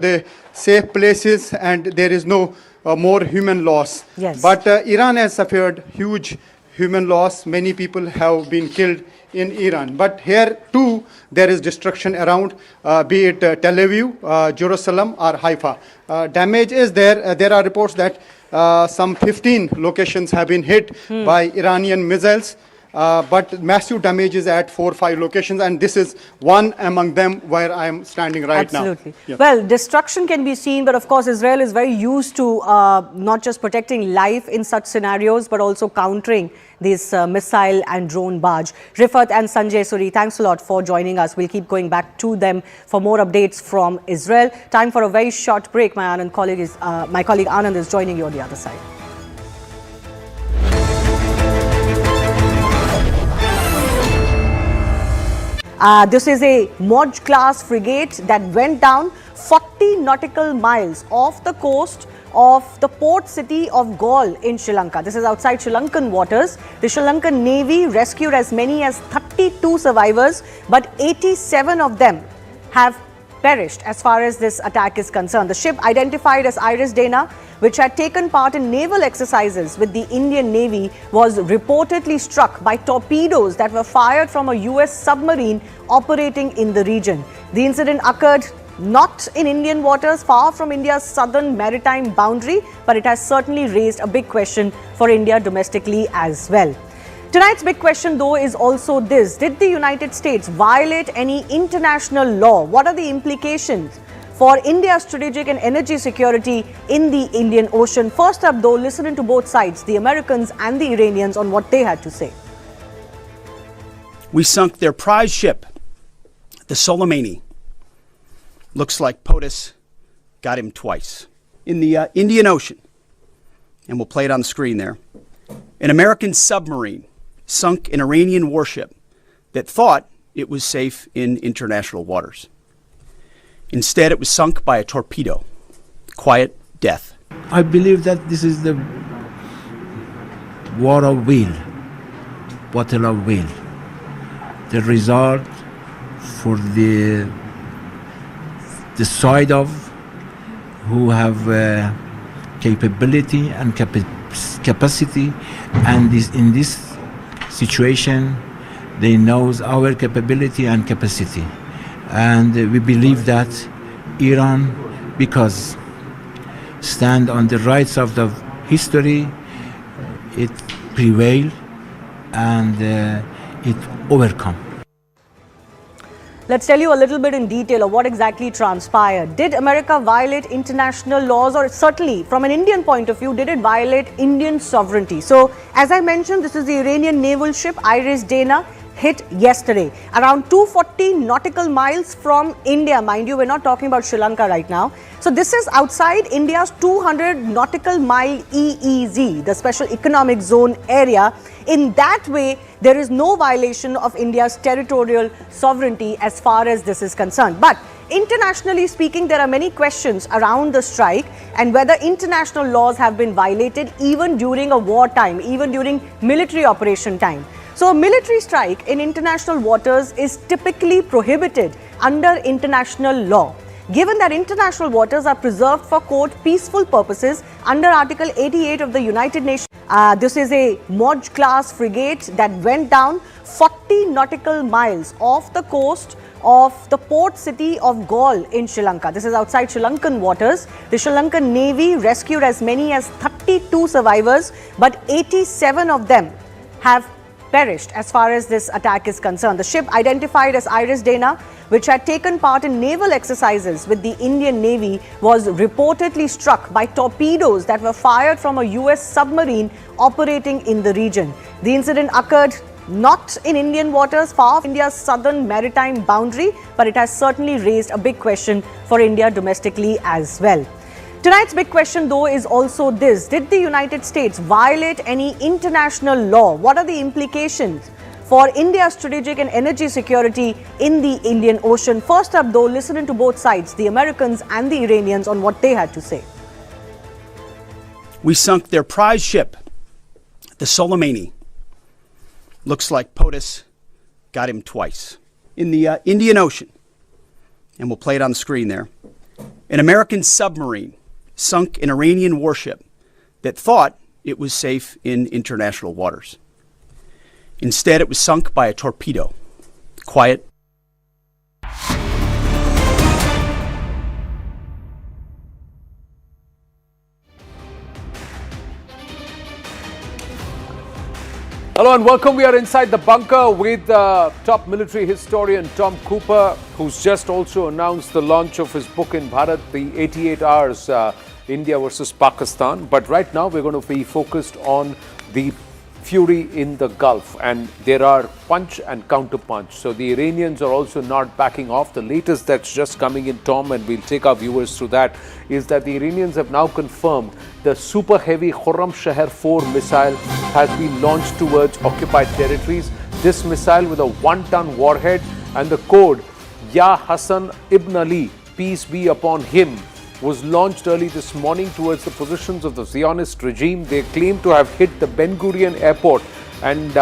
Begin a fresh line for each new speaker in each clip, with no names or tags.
the safe places and there is no more human loss.
Yes.
But Iran has suffered huge human loss. Many people have been killed in Iran. But here too, there is destruction around, be it Tel Aviv, Jerusalem or Haifa. Damage is there. There are reports that some 15 locations have been hit by Iranian missiles. But massive damage is at 4 or 5 locations, and this is one among them where I am standing right now.
Absolutely. Yeah. Well, destruction can be seen, but of course Israel is very used to not just protecting life in such scenarios, but also countering this missile and drone barrage. Rifat and Sanjay Suri, thanks a lot for joining us. We'll keep going back to them for more updates from Israel. Time for a very short break. My colleague Anand is joining you on the other side. This is a Moj class frigate that went down 40 nautical miles off the coast of the port city of Galle in Sri Lanka. This is outside Sri Lankan waters. The Sri Lankan Navy rescued as many as 32 survivors, but 87 of them have perished as far as this attack is concerned. The ship, identified as Iris Dana, which had taken part in naval exercises with the Indian Navy, was reportedly struck by torpedoes that were fired from a US submarine operating in the region. The incident occurred not in Indian waters, far from India's southern maritime boundary, but it has certainly raised a big question for India domestically as well. Tonight's big question, though, is also this. Did the United States violate any international law? What are the implications for India's strategic and energy security in the Indian Ocean? First up, though, listen to both sides, the Americans and the Iranians, on what they had to say.
We sunk their prize ship, the Soleimani. Looks like POTUS got him twice. In the Indian Ocean, and we'll play it on the screen there, an American submarine sunk an Iranian warship that thought it was safe in international waters. Instead, it was sunk by a torpedo. Quiet death.
I believe that this is the war of will, battle of will. The result for the side of who have capability and capacity, and in this situation they knows our capability and capacity, and we believe that Iran, because stand on the rights of the history, it prevail and it overcome.
Let's tell you a little bit in detail of what exactly transpired. Did America violate international laws, or certainly from an Indian point of view, did it violate Indian sovereignty? So, as I mentioned, this is the Iranian naval ship Iris Dana, hit yesterday around 240 nautical miles from India. Mind you, we're not talking about Sri Lanka right now. So this is outside India's 200 nautical mile EEZ, the special economic zone area. In that way, there is no violation of India's territorial sovereignty as far as this is concerned. But internationally speaking, there are many questions around the strike and whether international laws have been violated even during a wartime, even during military operation time. So a military strike in international waters is typically prohibited under international law. Given that international waters are preserved for, quote, peaceful purposes under Article 88 of the United Nations. This is a Moj class frigate that went down 40 nautical miles off the coast of the port city of Galle in Sri Lanka. This is outside Sri Lankan waters. The Sri Lankan Navy rescued as many as 32 survivors, but 87 of them have perished as far as this attack is concerned. The ship, identified as Iris Dana, which had taken part in naval exercises with the Indian Navy, was reportedly struck by torpedoes that were fired from a US submarine operating in the region. The incident occurred not in Indian waters, far from India's southern maritime boundary, but it has certainly raised a big question for India domestically as well. Tonight's big question, though, is also this. Did the United States violate any international law? What are the implications for India's strategic and energy security in the Indian Ocean? First up, though, listen to both sides, the Americans and the Iranians, on what they had to say.
We sunk their prize ship, the Soleimani. Looks like POTUS got him twice. In the Indian Ocean, and we'll play it on the screen there, An American submarine sunk an Iranian warship that thought it was safe in international waters. Instead, it was sunk by a torpedo. Quiet.
Hello and welcome. We are inside the bunker with top military historian Tom Cooper, who's just also announced the launch of his book in Bharat, the 88 Hours, India versus Pakistan. But right now we're going to be focused on the fury in the Gulf, and there are punch and counter punch. So the Iranians are also not backing off. The latest that's just coming in, Tom, and we'll take our viewers through that, is that the Iranians have now confirmed the super heavy Khorramshahr 4 missile has been launched towards occupied territories. This missile with a 1-ton warhead and the code Ya Hassan Ibn Ali, peace be upon him, was launched early this morning towards the positions of the Zionist regime. They claim to have hit the Ben Gurion airport and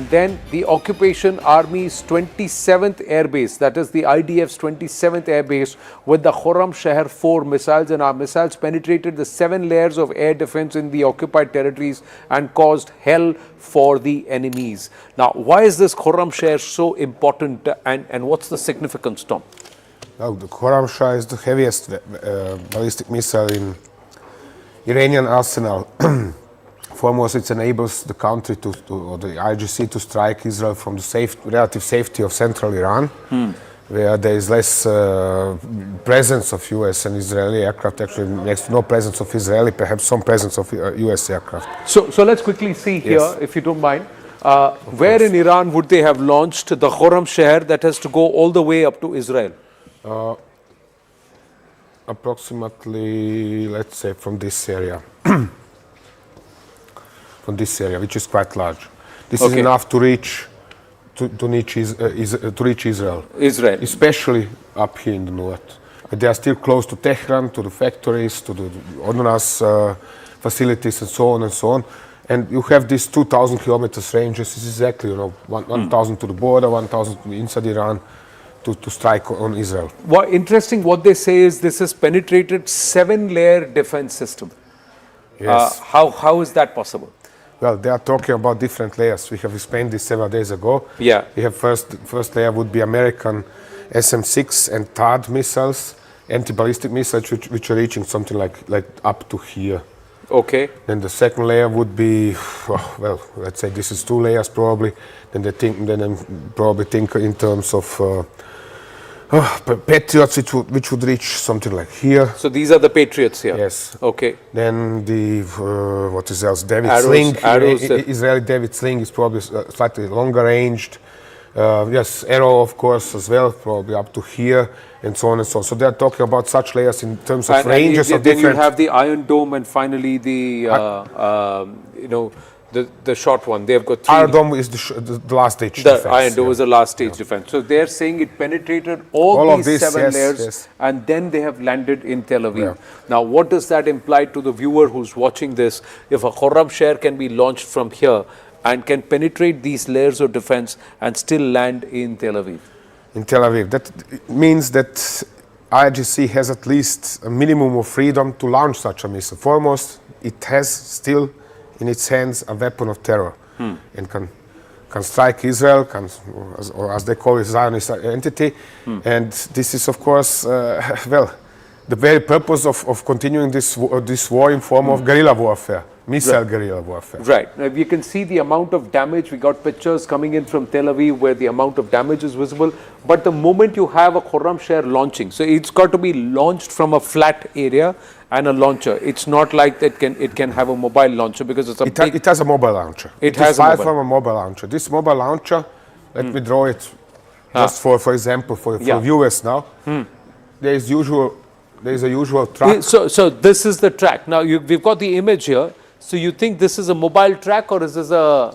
then the occupation army's 27th air base, that is the IDF's 27th air base, with the Khorramshahr 4 missiles, and our missiles penetrated the 7 layers of air defense in the occupied territories and caused hell for the enemies. Now, why is this Khorramshahr so important, and what's the significance, Tom?
Well, the Khorramshahr is the heaviest ballistic missile in Iranian arsenal. Foremost, it enables the country or the IGC to strike Israel from the relative safety of central Iran, where there is less presence of US and Israeli aircraft, actually next to no presence of Israeli, perhaps some presence of US aircraft.
So let's quickly see here,
Yes.
if you don't mind. Where in Iran would they have launched the Khorramshahr that has to go all the way up to Israel?
Approximately, let's say, from this area. From this area, which is quite large. This is enough to reach Israel.
Israel.
Especially up here in the north. But they are still close to Tehran, to the factories, to the ordnance facilities, and so on and so on. And you have this 2,000 kilometers range. This is exactly, 1,000 to the border, 1,000 inside Iran, to strike on Israel.
What interesting, what they say is this has penetrated 7-layer defense system.
Yes.
How is that possible?
Well, they are talking about different layers. We have explained this several days ago.
Yeah.
We have first layer would be American SM-6 and THAAD missiles, anti-ballistic missiles, which are reaching something like up to here.
Okay.
Then the second layer would be, well, let's say this is 2 layers probably. Then they probably think in terms of Patriots, which would reach something like here.
So these are the Patriots here.
Yes.
Okay.
Then the what is else? David
Arrows,
Sling.
arrows,
Israeli David Sling is probably slightly longer ranged. Yes, Arrow of course as well, probably up to here, and so on and so on. So they are talking about such layers in terms of ranges of
then
different.
you have the Iron Dome, and finally the the short one. They have got 3.
Iron Dome is the last stage defense.
The Iron Dome is the last stage defense. So they're saying it penetrated all these 7 layers, and then they have landed in Tel Aviv.
Yeah.
Now, what does that imply to the viewer who's watching this? If a Khorramshahr can be launched from here and can penetrate these layers of defense and still land in Tel Aviv?
In Tel Aviv. That means that IRGC has at least a minimum of freedom to launch such a missile. Foremost, it has still in its hands a weapon of terror and can strike Israel, or as they call it, Zionist entity. And this is, of course, well, the very purpose of continuing this war in form of guerrilla warfare. Missile guerrilla warfare.
Right. Now, you can see the amount of damage. We got pictures coming in from Tel Aviv where the amount of damage is visible. But the moment you have a Khorramshahr launching, so it's got to be launched from a flat area and a launcher. It's not like that it can have a mobile launcher because it's a
It has a mobile launcher.
It has
fired from a mobile launcher. This mobile launcher, let me draw it just for example, for viewers now. There is a usual track.
So this is the track. Now we've got the image here. So you think this is a mobile track or is this a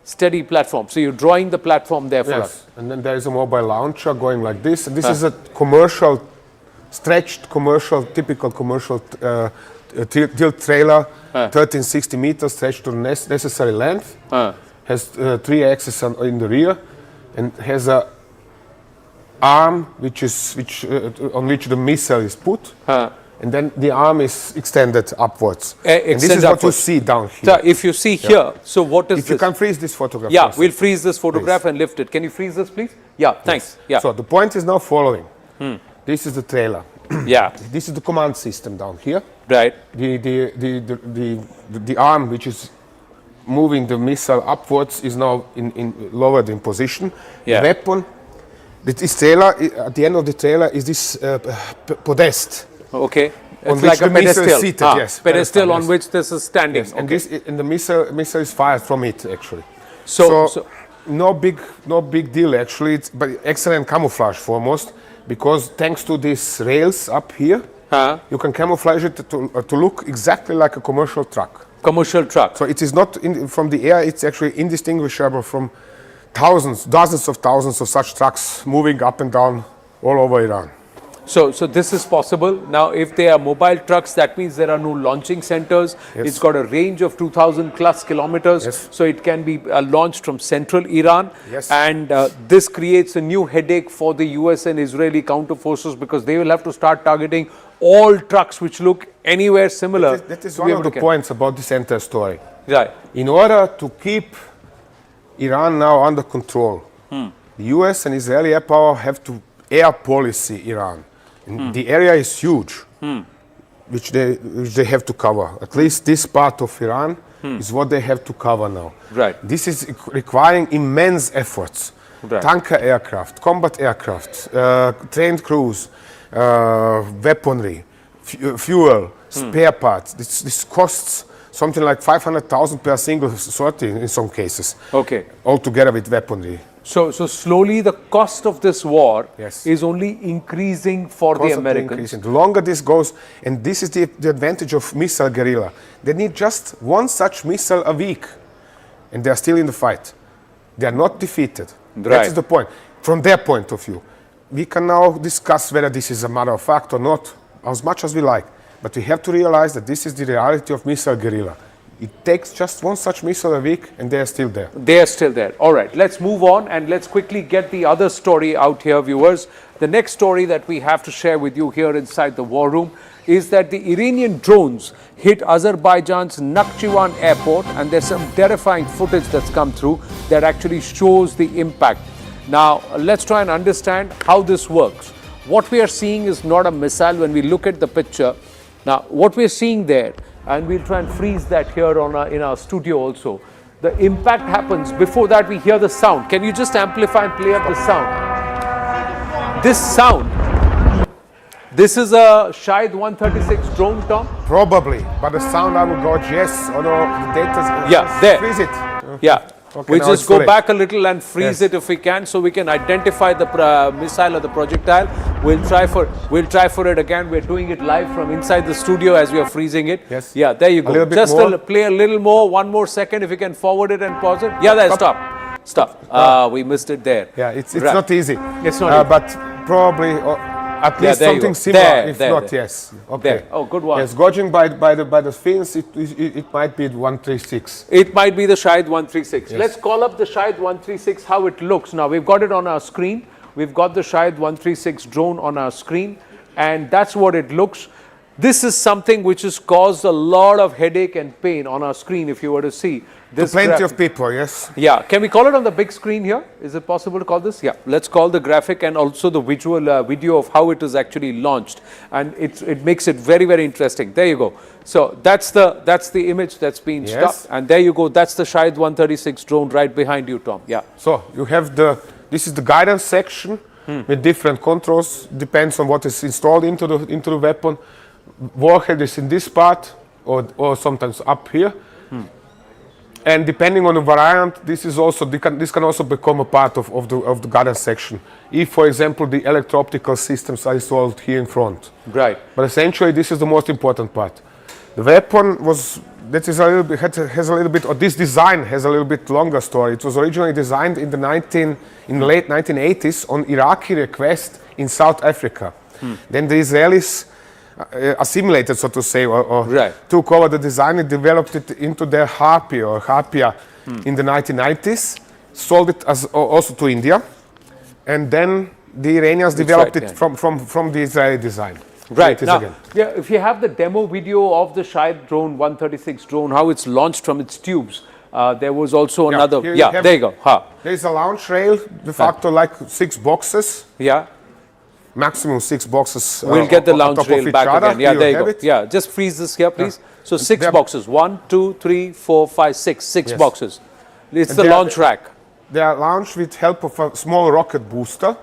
steady platform? So you're drawing the platform there for us.
And then there is a mobile launcher going like this. And this is a commercial, typical commercial tilt trailer, 1360 meters stretched to the necessary length. Has 3 axes in the rear and has a arm on which the missile is put, and then the arm is extended upwards. And this is what you see down here.
So if you see here, so what is
If
this?
you can freeze this photograph.
Yeah,
first.
we'll freeze this photograph and lift it. Can you freeze this, please? Yeah, thanks. Yeah.
So the point is now following. This is the trailer.
Yeah.
This is the command system down here.
Right.
The arm which is moving the missile upwards is now lowered in position.
Yeah.
The weapon, this trailer, at the end of the trailer is this podest.
Okay.
On
It's
which
like a
the missile is
pedestal.
seated, yes,
Pedestal on
yes.
which this is standing.
Yes,
Okay.
and the missile is fired from it actually.
So-
no big deal actually, but excellent camouflage foremost, because thanks to these rails up here, you can camouflage it to look exactly like a commercial truck.
Commercial truck.
So it is not from the air; it's actually indistinguishable from dozens of thousands of such trucks moving up and down all over Iran.
So this is possible. Now, if they are mobile trucks, that means there are no launching centers.
Yes.
It's got a range of 2,000 plus kilometers.
Yes.
So it can be launched from central Iran.
Yes.
And this creates a new headache for the US and Israeli counter forces, because they will have to start targeting all trucks which look anywhere similar.
That is
to
one
be
of
able
the
to
points about this entire story.
Right.
In order to keep Iran now under control, the US and Israeli air power have to air policy Iran. And the area is huge, which they have to cover. At least this part of Iran is what they have to cover now.
Right.
This is requiring immense efforts.
Right.
Tanker aircraft, combat aircraft, trained crews, weaponry, fuel, spare parts. This costs something like 500,000 per single sortie in some cases.
Okay.
Altogether with weaponry.
So slowly the cost of this war
Yes.
is only increasing for the
Constantly
Americans.
increasing. The longer this goes, and this is the advantage of missile guerrilla. They need just one such missile a week, and they are still in the fight. They are not defeated. That
Right.
is the point. From their point of view, we can now discuss whether this is a matter of fact or not, as much as we like. But we have to realize that this is the reality of missile guerrilla. It takes just one such missile a week, and they are still there.
They are still there. All right, let's move on and let's quickly get the other story out here, viewers. The next story that we have to share with you here inside the war room is that the Iranian drones hit Azerbaijan's Nakhchivan airport, and there's some terrifying footage that's come through that actually shows the impact. Now, let's try and understand how this works. What we are seeing is not a missile when we look at the picture. Now, what we're seeing there, and we'll try and freeze that here in our studio also. The impact happens. Before that, we hear the sound. Can you just amplify and play up the sound? This sound, this is a Shahid 136 drone, Tom?
Probably, but the sound I will gauge yes or no. The data.
Yeah, there.
Freeze it.
Yeah.
Okay,
We
now
just
it's
go
fully.
back a little and freeze
Yes.
it if we can, so we can identify the missile or the projectile. We'll try for it again. We're doing it live from inside the studio as we are freezing it.
Yes.
Yeah, there you go.
little bit
Just
more.
play a little more. One more second if you can forward it and pause it. Yeah, there. Stop. We missed it there.
Yeah, it's
Right.
not easy.
It's not easy.
But probably at least
there you
something
go.
similar. If
There.
not, yes. Okay.
There. Oh, good one.
Yes, gauging by the fins, it might be 136.
It might be the Shahid 136. Let's call up the Shahid 136, how it looks. Now, we've got it on our screen. We've got the Shahid 136 drone on our screen, and that's what it looks. This is something which has caused a lot of headache and pain on our screen if you were to see. This
Plenty of people, yes.
Yeah, can we call it on the big screen here? Is it possible to call this? Yeah, let's call the graphic and also the visual video of how it is actually launched, and it makes it very, very interesting. There you go. So that's the image that's been
Yes.
stuck, and there you go. That's the Shahid 136 drone right behind you, Tom. Yeah.
So you have this is the guidance section with different controls. Depends on what is installed into the weapon. Warhead is in this part, or sometimes up here. And depending on the variant, this can also become a part of the guidance section. If, for example, the electro-optical systems are installed here in front.
Right.
But essentially, this is the most important part. The weapon has a little bit, or this design has a little bit longer story. It was originally designed in the late 1980s on Iraqi request in South Africa. Then the Israelis assimilated, so to say, or
Right.
took over the design and developed it into their Harpy or Harpia in the 1990s, sold it also to India, and then the Iranians developed
right,
it from the Israeli design.
Right.
Here it is
Now,
again.
yeah, if you have the demo video of the Shahid drone, 136 drone, how it's launched from its tubes, there was also another.
here
Yeah,
have-
there you go.
There is a launch rail, de facto like 6 boxes,
Yeah.
maximum 6 boxes.
We'll get the
on
launch
top of
rail
each
back
other.
again. Yeah,
You
there you
have
go.
it.
Yeah, just freeze this here, please. So 6
they're-
boxes. 1, 2, 3, 4, 5, 6. 6
Yes.
boxes. It's
And
the
they are-
launch rack.
They are launched with help of a small rocket booster,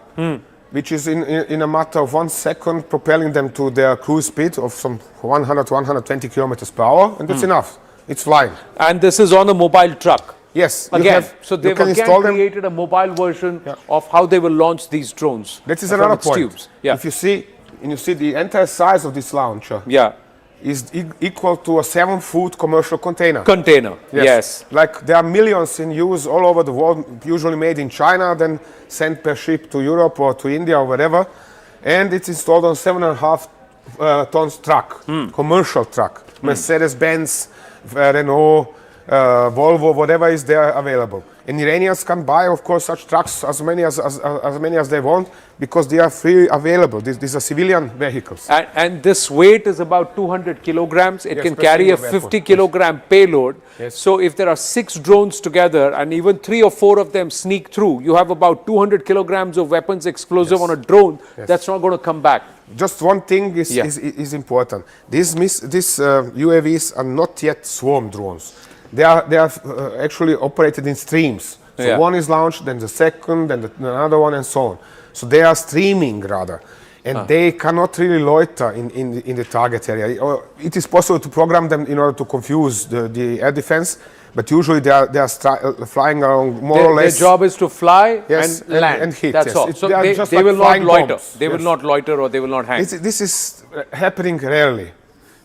which is in a matter of 1 second propelling them to their cruise speed of some 100 to 120 kilometers per hour, and that's enough. It's flying.
And this is on a mobile truck.
Yes.
Again, so
you
they've
can
again
install them.
created a mobile version
Yeah.
of how they will launch these drones.
That is
from
another
its
point.
tubes. Yeah.
If you see the entire size of this launcher
Yeah.
is equal to a 7-foot commercial container.
Container. Yes.
Like there are millions in use all over the world, usually made in China, then sent per ship to Europe or to India or whatever. And it's installed on 7.5 tons truck, commercial truck. Mercedes-Benz, Renault, Volvo, whatever is there available. And Iranians can buy, of course, such trucks as many as they want because they are freely available. These are civilian vehicles.
And this weight is about 200 kilograms. It
Yes,
can
per
carry a
single
50
weapon.
kilogram payload.
Yes.
So if there are 6 drones together and even 3 or 4 of them sneak through, you have about 200 kilograms of weapons explosive on a drone. That's not going to come back.
Just one thing is important. These UAVs are not yet swarm drones. They are actually operated in streams. So
Yeah.
one is launched, then the second, then another one, and so on. So they are streaming rather, and they cannot really loiter in the target area. Or it is possible to program them in order to confuse the air defense, but usually they are flying around more or less.
Their job is to fly
Yes,
and land.
and hit,
That's
yes.
all. So
They are
they,
just
they
like
will not
flying
loiter.
bombs.
They will
Yes.
not loiter or they will not hang.
This is happening rarely,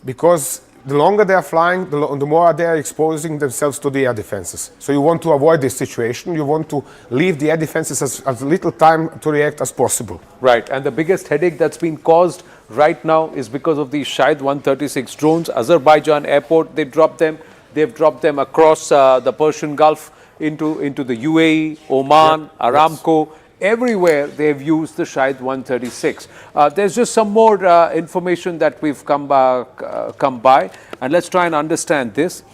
because the longer they are flying, the more they are exposing themselves to the air defenses. So you want to avoid this situation. You want to leave the air defenses as little time to react as possible.
Right, and the biggest headache that's been caused right now is because of these Shahid 136 drones. Azerbaijan airport, they dropped them. They've dropped them across the Persian Gulf into the UAE, Oman, Aramco. Everywhere they've used the Shahid 136. There's just some more information that we've come by, and let's try and understand this.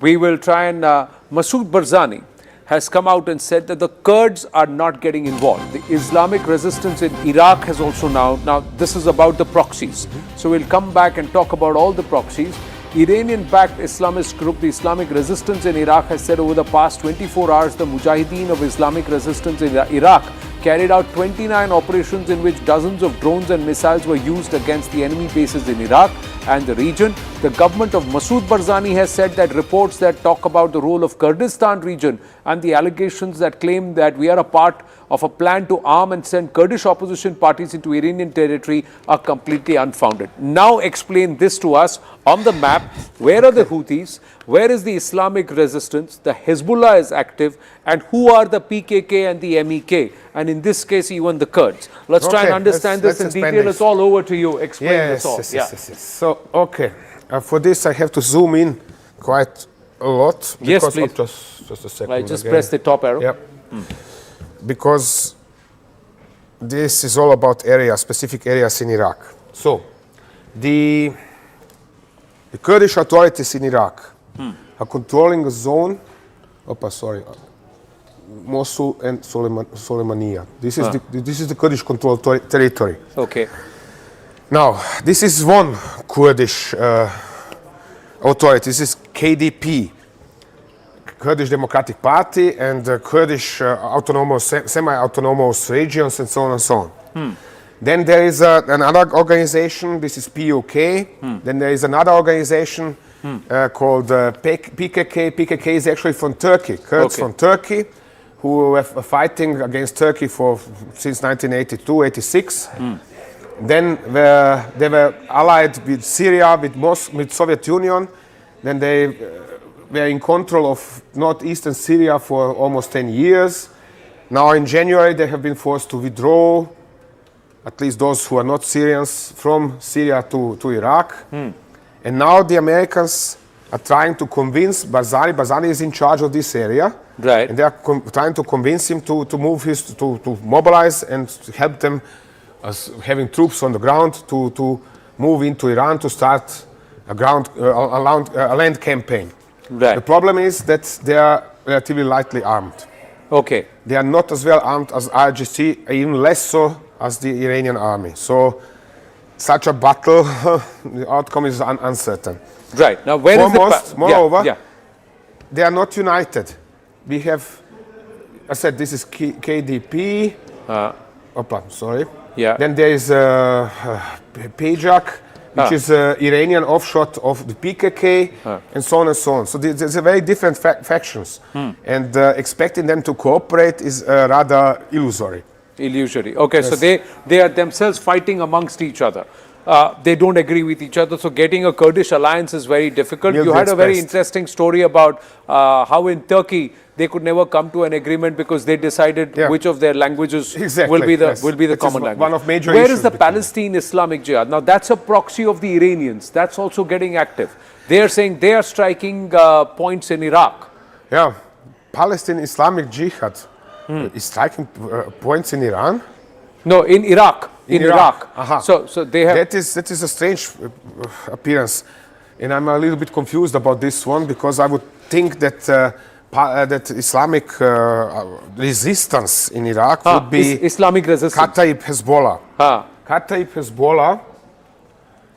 We will try and Masoud Barzani has come out and said that the Kurds are not getting involved. The Islamic resistance in Iraq has also now this is about the proxies. So we'll come back and talk about all the proxies. Iranian-backed Islamist group, the Islamic Resistance in Iraq, has said over the past 24 hours, the Mujahideen of Islamic Resistance in Iraq carried out 29 operations in which dozens of drones and missiles were used against the enemy bases in Iraq and the region. The government of Masoud Barzani has said that reports that talk about the role of Kurdistan region and the allegations that claim that we are a part of a plan to arm and send Kurdish opposition parties into Iranian territory are completely unfounded. Now explain this to us on the map. Where are the Houthis? Where is the Islamic resistance? The Hezbollah is active. And who are the PKK and the MEK? And in this case, even the Kurds. Let's try and
Okay,
understand
let's
this in
expand
detail.
this.
It's all over to you. Explain this all.
Yes. So, okay. For this, I have to zoom in quite a lot.
Yes,
because
please.
of just a second.
Right, just
again.
press the top arrow.
Yep. Because this is all about specific areas in Iraq. So, the Kurdish authorities in Iraq are controlling a zone. Mosul and Soleimania. This is the Kurdish controlled territory.
Okay.
Now, this is one Kurdish authority. This is KDP, Kurdish Democratic Party, and Kurdish autonomous, semi-autonomous regions, and so on and so on. Then there is another organization. This is PUK. Then there is another organization called PKK. PKK is actually from Turkey. Kurds from Turkey, who were fighting against Turkey since 1982-86. Then they were allied with Syria, with Soviet Union. Then they were in control of northeastern Syria for almost 10 years. Now in January they have been forced to withdraw, at least those who are not Syrians, from Syria to Iraq. And now the Americans are trying to convince Barzani. Barzani is in charge of this area.
Right.
And they are trying to convince him to move to mobilize and to help them as having troops on the ground to move into Iran to start a land campaign.
Right.
The problem is that they are relatively lightly armed.
Okay.
They are not as well armed as IRGC, even less so as the Iranian army. So such a battle, the outcome is uncertain.
Right. Now, where is
moreover, they are not united. We have, I said, this is KDP. Sorry.
Yeah.
Then there is PAJAK, which is Iranian offshoot of the PKK, and so on and so on. So there's a very different factions. And expecting them to cooperate is rather illusory.
Illusory. Okay,
Yes.
so they are themselves fighting amongst each other. They don't agree with each other, so getting a Kurdish alliance is very difficult. You had a very interesting story about how in Turkey they could never come to an agreement because they decided which of their languages will be the common language.
One of major
Where
issues
is the
between
Palestine Islamic Jihad? Now that's a proxy of the Iranians. That's also getting active. They are saying they are striking points in Iraq.
Yeah, Palestine Islamic Jihad is striking points in Iran.
No, in Iraq. In Iraq. So they have.
That is a strange appearance, and I'm a little bit confused about this one because I would think that that Islamic resistance in Iraq would be
Islamic resistance.
Kataib Hezbollah. Kataib Hezbollah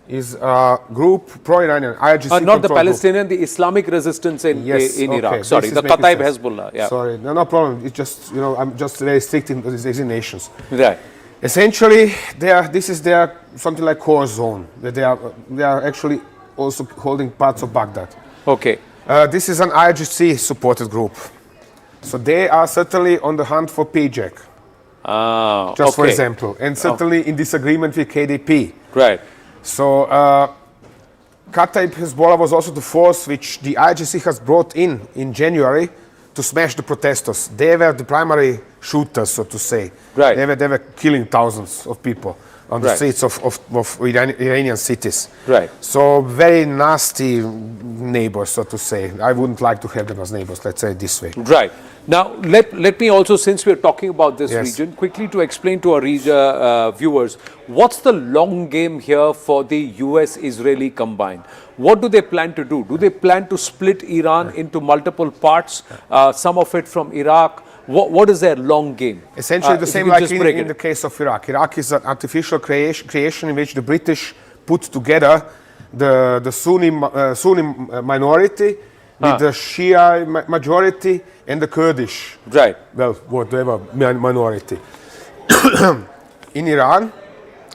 is a group pro-Iranian.
Not the Palestinian, the Islamic resistance in Iraq. Sorry, the Kataib Hezbollah. Yeah.
Sorry, no problem. It's just I'm just very strict in these designations.
Right.
Essentially, this is their something like core zone. That they are actually also holding parts of Baghdad.
Okay.
This is an IRGC supported group, so they are certainly on the hunt for PAJAK. Just for example, and certainly in disagreement with KDP.
Right.
So Kataib Hezbollah was also the force which the IRGC has brought in January to smash the protesters. They were the primary shooters, so to say.
Right.
They were killing thousands of people on the streets of Iranian cities.
Right.
So very nasty neighbors, so to say. I wouldn't like to have them as neighbors, let's say it this way.
Right. Now, let me also, since we're talking about this region, quickly to explain to our viewers, what's the long game here for the US-Israeli combined? What do they plan to do? Do they plan to split Iran into multiple parts, some of it from Iraq? What is their long game?
Essentially the same like in the case of Iraq. Iraq is an artificial creation in which the British put together the Sunni minority with the Shia majority and the Kurdish.
Right.
Well, whatever minority. In Iran,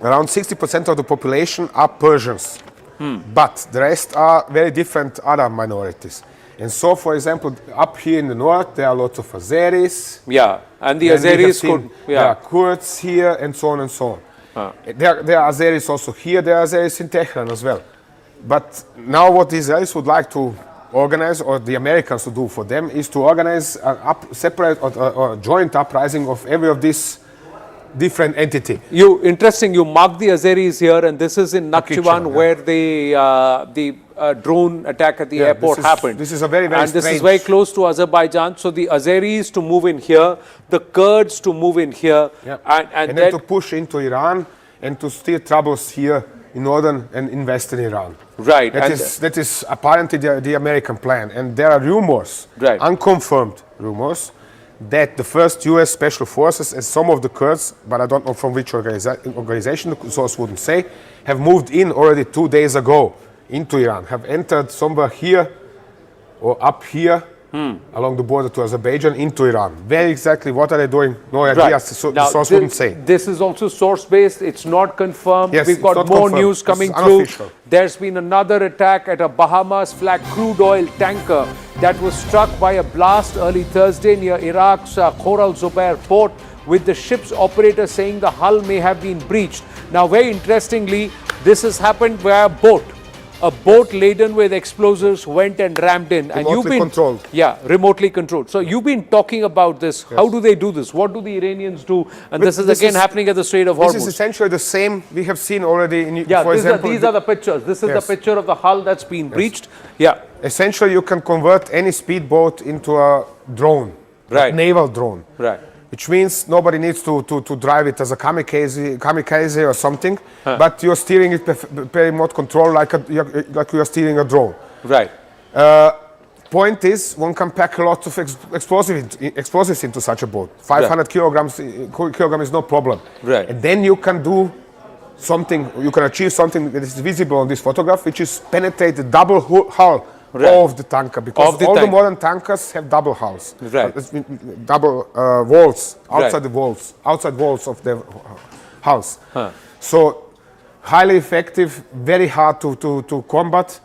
around 60% of the population are Persians. But the rest are very different other minorities. And so, for example, up here in the north, there are lots of Azeris.
Yeah, and the Azeris could...
There are Kurds here, and so on and so on. There are Azeris also here, there are Azeris in Tehran as well. But now what the Israelis would like to organize, or the Americans to do for them, is to organize a separate or joint uprising of every of these different entity.
Interesting, you mark the Azeris here, and this is in Nakhchivan where the drone attack at the airport happened.
This is a very
and this is very close to Azerbaijan. So the Azeris to move in here, the Kurds to move in here,
and then to push into Iran and to steer troubles here in northern and in western Iran.
Right.
That is apparently the American plan. And there are rumors, unconfirmed rumors, that the first US Special Forces and some of the Kurds, but I don't know from which organization, the source wouldn't say, have moved in already 2 days ago into Iran, have entered somewhere here or up here along the border to Azerbaijan into Iran. Very exactly what are they doing? No idea. The source wouldn't say.
This is also source-based. It's not confirmed.
Yes,
we've got more news coming through. There's been another attack at a Bahamas flag crude oil tanker that was struck by a blast early Thursday near Iraq's Khor al-Zubair port, with the ship's operator saying the hull may have been breached. Now, very interestingly, this has happened via boat. a boat laden with explosives went and rammed in. And you've been
controlled.
Yeah, remotely controlled. So you've been talking about this. Yes. How do they do this? What do the Iranians do? And this is again happening at the Strait of Hormuz.
This is essentially the same we have seen already in,
yeah,
for example.
These are the pictures. This is the picture of the hull that's been breached. Yeah.
Essentially, you can convert any speedboat into a drone,
right?
A naval drone,
right?
Which means nobody needs to drive it as a kamikaze or something, but you're steering it per remote control like you are steering a drone.
Right.
Point is, one can pack a lot of explosives into such a boat. 500 kilograms is no problem.
Right.
And then you can do something, you can achieve something that is visible on this photograph, which is penetrate the double hull of the tanker, because the modern tankers have double hulls, double walls, outside walls of the hulls. So highly effective, very hard to combat,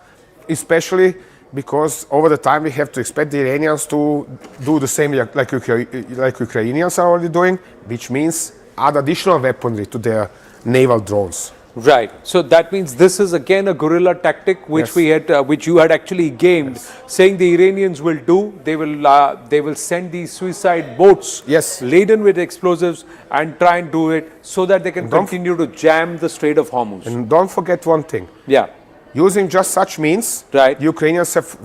especially because over the time we have to expect the Iranians to do the same like Ukrainians are already doing, which means add additional weaponry to their naval drones.
Right. So that means this is again a guerrilla tactic which we had, which you had actually gamed, saying the Iranians will do. They will send these suicide boats laden with explosives and try and do it so that they can continue to jam the Strait of Hormuz.
And don't forget one thing.
Yeah.
Using just such means, the Ukrainians have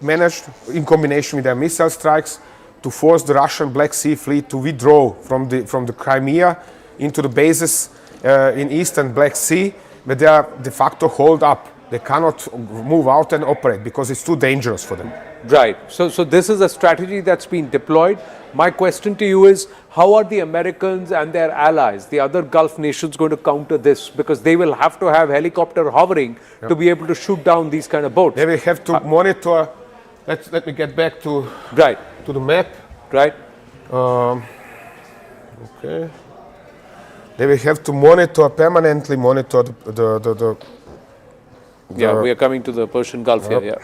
managed, in combination with their missile strikes, to force the Russian Black Sea Fleet to withdraw from the Crimea into the bases in eastern Black Sea, but they are de facto holed up. They cannot move out and operate because it's too dangerous for them.
Right. So this is a strategy that's been deployed. My question to you is, how are the Americans and their allies, the other Gulf nations, going to counter this? Because they will have to have helicopter hovering to be able to shoot down these kind of boats.
They will have to monitor. Let me get back to the map.
Right.
Okay. They will have to permanently monitor the
yeah, we are coming to the Persian Gulf here, yeah.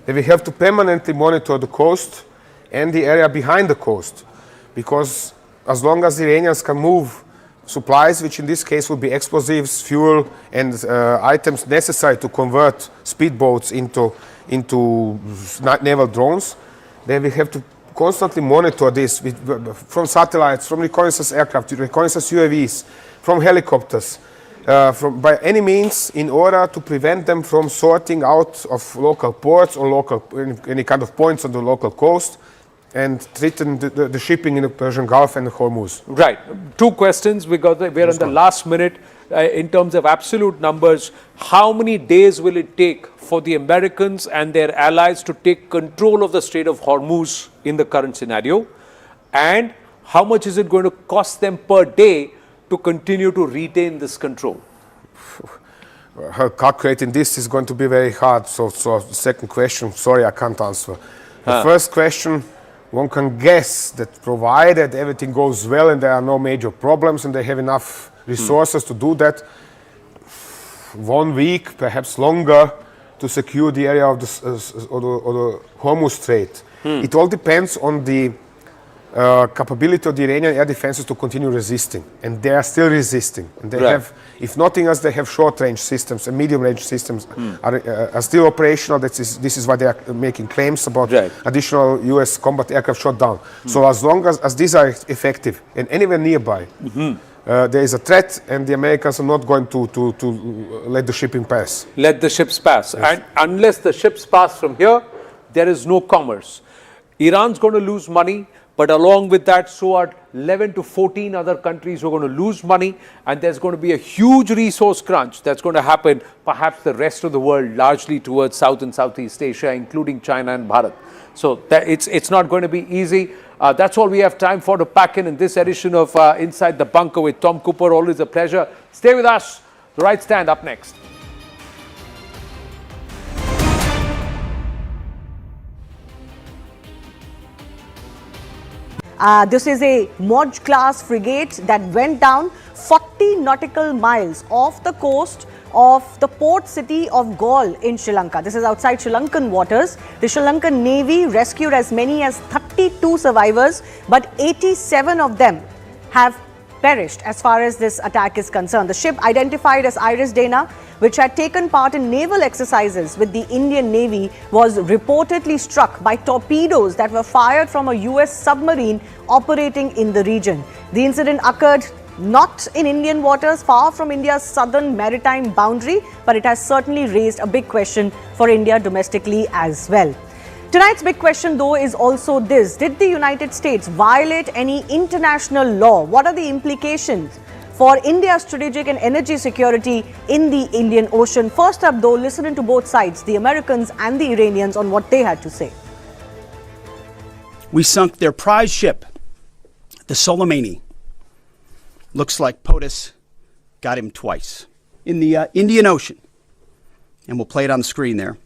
They will have to permanently monitor the coast and the area behind the coast, because as long as the Iranians can move supplies, which in this case would be explosives, fuel, and items necessary to convert speedboats into naval drones, they will have to constantly monitor this from satellites, from reconnaissance aircraft, reconnaissance UAVs, from helicopters, by any means, in order to prevent them from sorting out of local ports or any kind of points on the local coast and threaten the shipping in the Persian Gulf and the Hormuz.
Right. Two questions. We're in the last minute. In terms of absolute numbers, how many days will it take for the Americans and their allies to take control of the Strait of Hormuz in the current scenario? And how much is it going to cost them per day to continue to retain this control?
Calculating this is going to be very hard. So the second question, sorry, I can't answer. The first question, one can guess that provided everything goes well and there are no major problems and they have enough resources to do that, 1 week, perhaps longer, to secure the area of the Hormuz Strait. It all depends on the capability of the Iranian air defenses to continue resisting, and they are still resisting. And they have, if nothing else, they have short-range systems and medium-range systems are still operational. This is why they are making claims about additional U.S. combat aircraft shot down. So as long as these are effective and anywhere nearby, there is a threat, and the Americans are not going to let the shipping pass.
Let the ships pass. And unless the ships pass from here, there is no commerce. Iran's going to lose money, but along with that, so are 11 to 14 other countries who are going to lose money, and there's going to be a huge resource crunch that's going to happen, perhaps the rest of the world, largely towards South and Southeast Asia, including China and Bharat. So it's not going to be easy. That's all we have time for to pack in this edition of Inside the Bunker with Tom Cooper. Always a pleasure. Stay with us. The Right Stand up next.
This is a Moj-class frigate that went down 40 nautical miles off the coast of the port city of Galle in Sri Lanka. This is outside Sri Lankan waters. The Sri Lankan Navy rescued as many as 32 survivors, but 87 of them have perished as far as this attack is concerned. The ship, identified as Iris Dana, which had taken part in naval exercises with the Indian Navy, was reportedly struck by torpedoes that were fired from a US submarine operating in the region. The incident occurred not in Indian waters, far from India's southern maritime boundary, but it has certainly raised a big question for India domestically as well. Tonight's big question, though, is also this: did the United States violate any international law? What are the implications for India's strategic and energy security in the Indian Ocean? First up, though, listen to both sides, the Americans and the Iranians, on what they had to say.
We sunk their prize ship, the Soleimani. Looks like POTUS got him twice. In the Indian Ocean, and we'll play it on the screen there,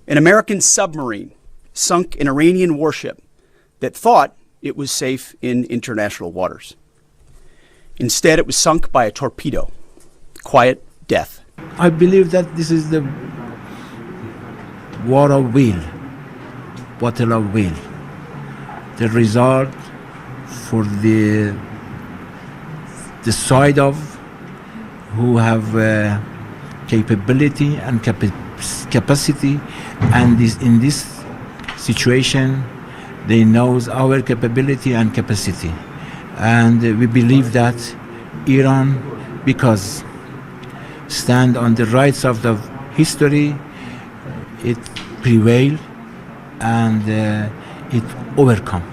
an American submarine sunk an Iranian warship that thought it was safe in international waters. Instead, it was sunk by a torpedo. Quiet death.
I believe that this is the war of will, battle of will. The result for the side of who have capability and capacity, and in this situation they knows our capability and capacity, and we believe that Iran, because stand on the rights of the history, it prevail and it overcome.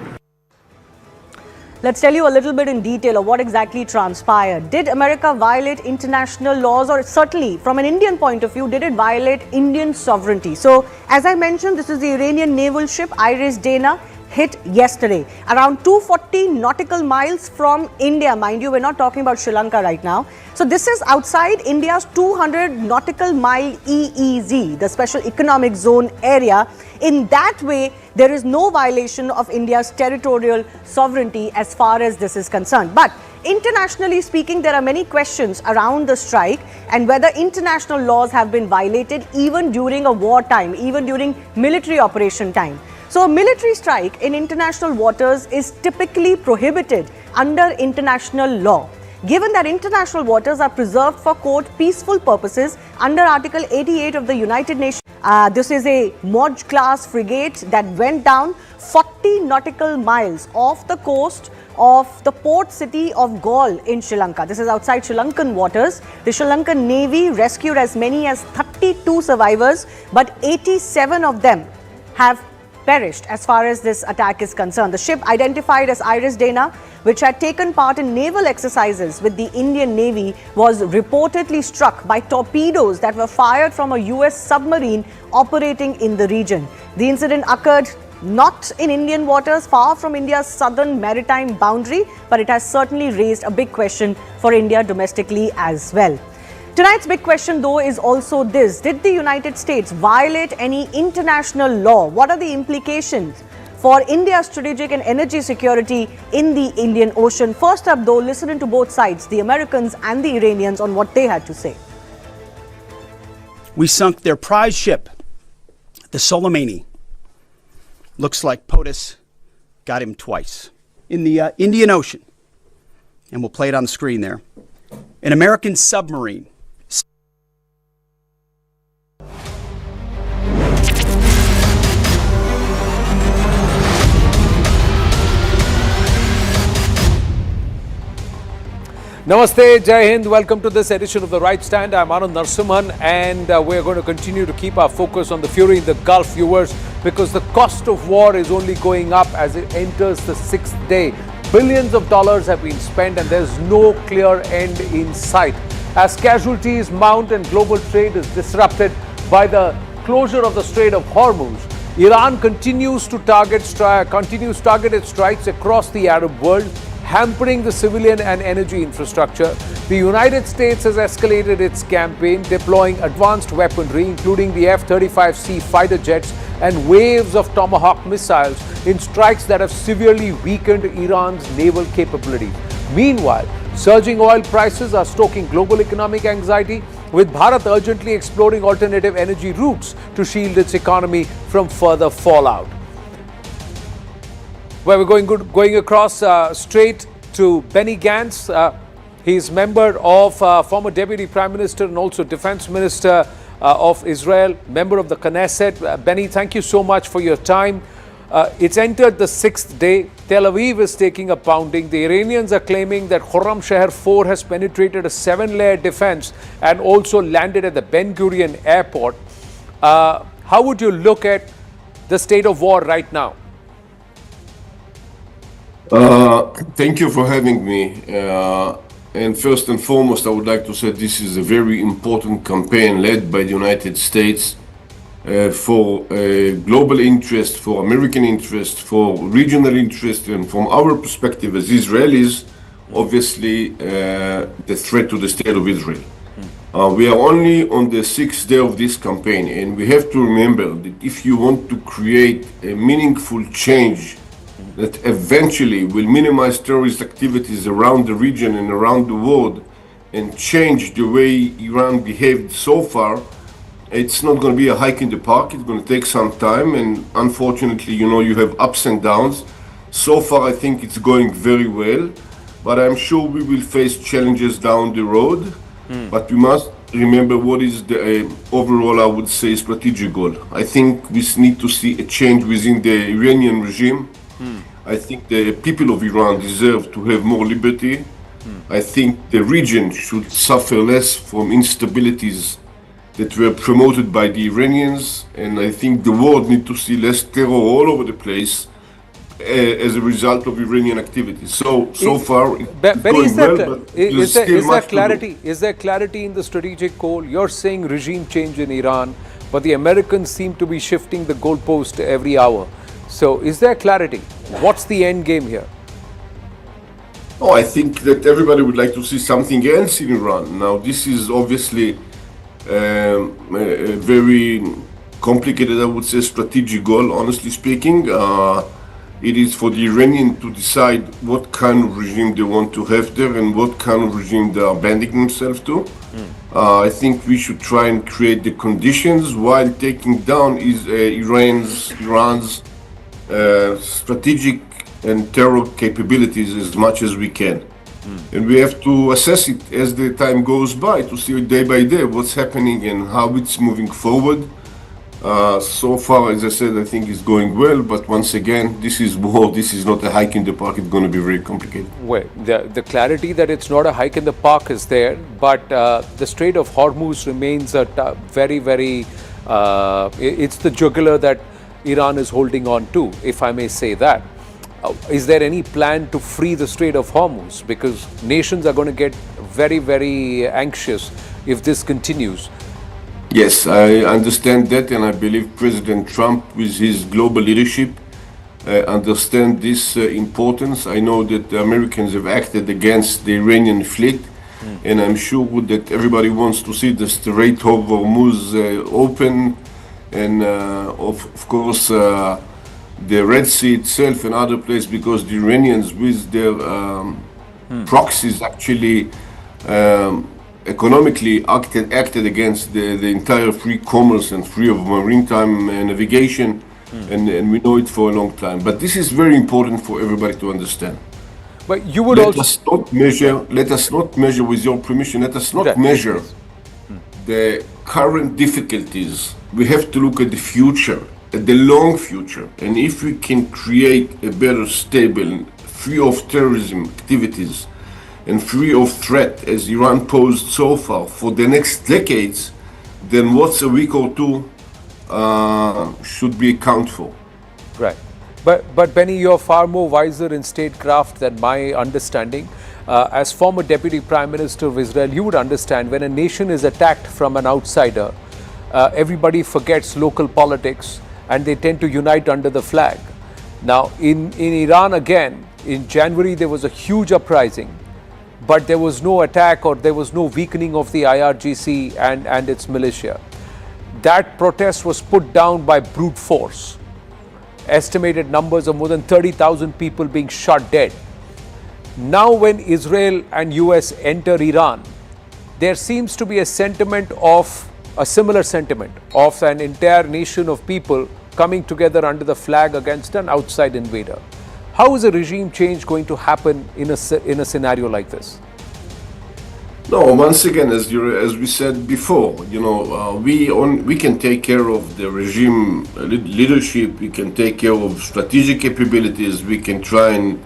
Let's tell you a little bit in detail of what exactly transpired. Did America violate international laws, or certainly from an Indian point of view, did it violate Indian sovereignty? So, as I mentioned, this is the Iranian naval ship Iris Dana, hit yesterday around 240 nautical miles from India. Mind you, we're not talking about Sri Lanka right now. So this is outside India's 200 nautical mile EEZ, the special economic zone area. In that way, there is no violation of India's territorial sovereignty as far as this is concerned. But internationally speaking, there are many questions around the strike and whether international laws have been violated even during a wartime, even during military operation time. So a military strike in international waters is typically prohibited under international law. Given that international waters are preserved for, quote, peaceful purposes under Article 88 of the United Nations, this is a Moj class frigate that went down 40 nautical miles off the coast of the port city of Galle in Sri Lanka. This is outside Sri Lankan waters. The Sri Lankan Navy rescued as many as 32 survivors, but 87 of them have perished as far as this attack is concerned. The ship, identified as Iris Dana, which had taken part in naval exercises with the Indian Navy, was reportedly struck by torpedoes that were fired from a US submarine operating in the region. The incident occurred not in Indian waters, far from India's southern maritime boundary, but it has certainly raised a big question for India domestically as well. Tonight's big question, though, is also this: did the United States violate any international law? What are the implications for India's strategic and energy security in the Indian Ocean? First up, though, listen to both sides, the Americans and the Iranians, on what they had to say.
We sunk their prize ship, the Soleimani. Looks like POTUS got him twice. In the Indian Ocean, and we'll play it on the screen there, an American submarine.
Namaste, Jai Hind. Welcome to this edition of The Right Stand. I'm Anand Narsimhan, and we're going to continue to keep our focus on the fury in the Gulf, viewers, because the cost of war is only going up as it enters the sixth day. Billions of dollars have been spent and there's no clear end in sight. As casualties mount and global trade is disrupted by the closure of the Strait of Hormuz, Iran continues targeted strikes across the Arab world, hampering the civilian and energy infrastructure. The United States has escalated its campaign, deploying advanced weaponry, including the F-35C fighter jets and waves of Tomahawk missiles in strikes that have severely weakened Iran's naval capabilities. Meanwhile, surging oil prices are stoking global economic anxiety, with Bharat urgently exploring alternative energy routes to shield its economy from further fallout. Where we're going across Strait to Benny Gantz. He's member of former Deputy Prime Minister and also Defense Minister of Israel, member of the Knesset. Benny, thank you so much for your time. It's entered the 6th day. Tel Aviv is taking a pounding. The Iranians are claiming that Khorramshahr 4 has penetrated a 7-layer defense and also landed at the Ben Gurion airport. How would you look at the state of war right now?
Thank you for having me. And first and foremost, I would like to say this is a very important campaign led by the United States for global interest, for American interest, for regional interest, and from our perspective as Israelis, obviously the threat to the state of Israel. We are only on the 6th day of this campaign, and we have to remember that if you want to create a meaningful change that eventually will minimize terrorist activities around the region and around the world and change the way Iran behaved so far, it's not going to be a hike in the park. It's going to take some time, and unfortunately, you know, you have ups and downs. So far, I think it's going very well, but I'm sure we will face challenges down the road. But we must remember what is the overall, I would say, strategic goal. I think we need to see a change within the Iranian regime. I think the people of Iran deserve to have more liberty. I think the region should suffer less from instabilities that were promoted by the Iranians, and I think the world needs to see less terror all over the place as a result of Iranian activities. So far, it's going well, but there's still much to do.
Is there clarity in the strategic goal? You're saying regime change in Iran, but the Americans seem to be shifting the goalpost every hour. So is there clarity? What's the end game here?
Oh, I think that everybody would like to see something else in Iran. Now, this is obviously a very complicated, I would say, strategic goal, honestly speaking. It is for the Iranian to decide what kind of regime they want to have there and what kind of regime they are banding themselves to. I think we should try and create the conditions while taking down Iran's strategic and terror capabilities as much as we can. And we have to assess it as the time goes by to see day by day what's happening and how it's moving forward. So far, as I said, I think it's going well, but once again, this is war, this is not a hike in the park, it's going to be very complicated.
Well, the clarity that it's not a hike in the park is there, but the Strait of Hormuz remains a very, very, it's the jugular that Iran is holding on to, if I may say that. Is there any plan to free the Strait of Hormuz? Because nations are going to get very, very anxious if this continues.
Yes, I understand that, and I believe President Trump, with his global leadership, understand this importance. I know that the Americans have acted against the Iranian fleet, and I'm sure that everybody wants to see the Strait of Hormuz open, and of course the Red Sea itself and other places, because the Iranians with their proxies actually economically acted against the entire free commerce and free of maritime navigation, and we know it for a long time. But this is very important for everybody to understand.
But you would
let us not measure, with your permission, let us not measure the current difficulties. We have to look at the future, at the long future. And if we can create a better, stable, free of terrorism activities, and free of threat as Iran posed so far for the next decades, then what's a week or two should be accounted for.
Right. But Benny, you're far more wiser in statecraft than my understanding. As former Deputy Prime Minister of Israel, you would understand when a nation is attacked from an outsider, everybody forgets local politics and they tend to unite under the flag. Now, in Iran again, in January, there was a huge uprising. But there was no attack or there was no weakening of the IRGC and its militia. That protest was put down by brute force. Estimated numbers of more than 30,000 people being shot dead. Now when Israel and US enter Iran, there seems to be a similar sentiment of an entire nation of people coming together under the flag against an outside invader. How is a regime change going to happen in a scenario like this?
No, once again, as we said before, we can take care of the regime leadership. We can take care of strategic capabilities. We can try and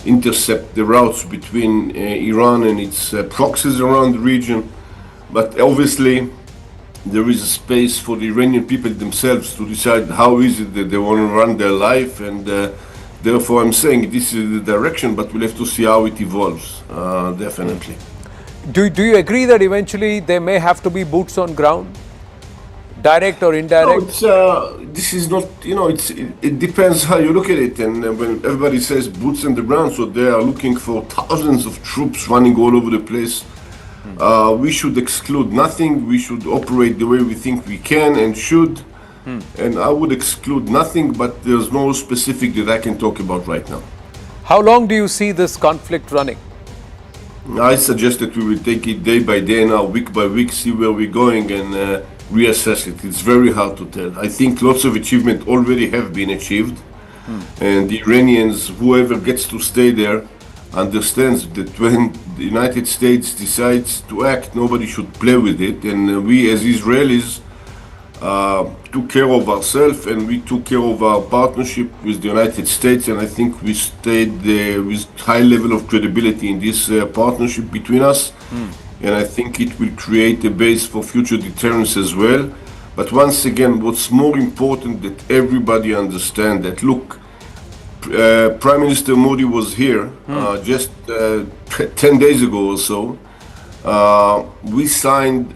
intercept the routes between Iran and its proxies around the region. But obviously, there is a space for the Iranian people themselves to decide how is it that they want to run their life, and therefore I'm saying this is the direction, but we'll have to see how it evolves, definitely.
Do you agree that eventually there may have to be boots on ground, direct or indirect?
No, this is not, it depends how you look at it. And when everybody says boots on the ground, so they are looking for thousands of troops running all over the place. We should exclude nothing. We should operate the way we think we can and should. And I would exclude nothing, but there's no specific that I can talk about right now.
How long do you see this conflict running?
I suggest that we will take it day by day now, week by week, see where we're going and reassess it. It's very hard to tell. I think lots of achievements already have been achieved. And the Iranians, whoever gets to stay there, understands that when the United States decides to act, nobody should play with it. And we as Israelis took care of ourselves, and we took care of our partnership with the United States, and I think we stayed with high level of credibility in this partnership between us. And I think it will create a base for future deterrence as well. But once again, what's more important that everybody understand that, look, Prime Minister Modi was here just 10 days ago or so. We signed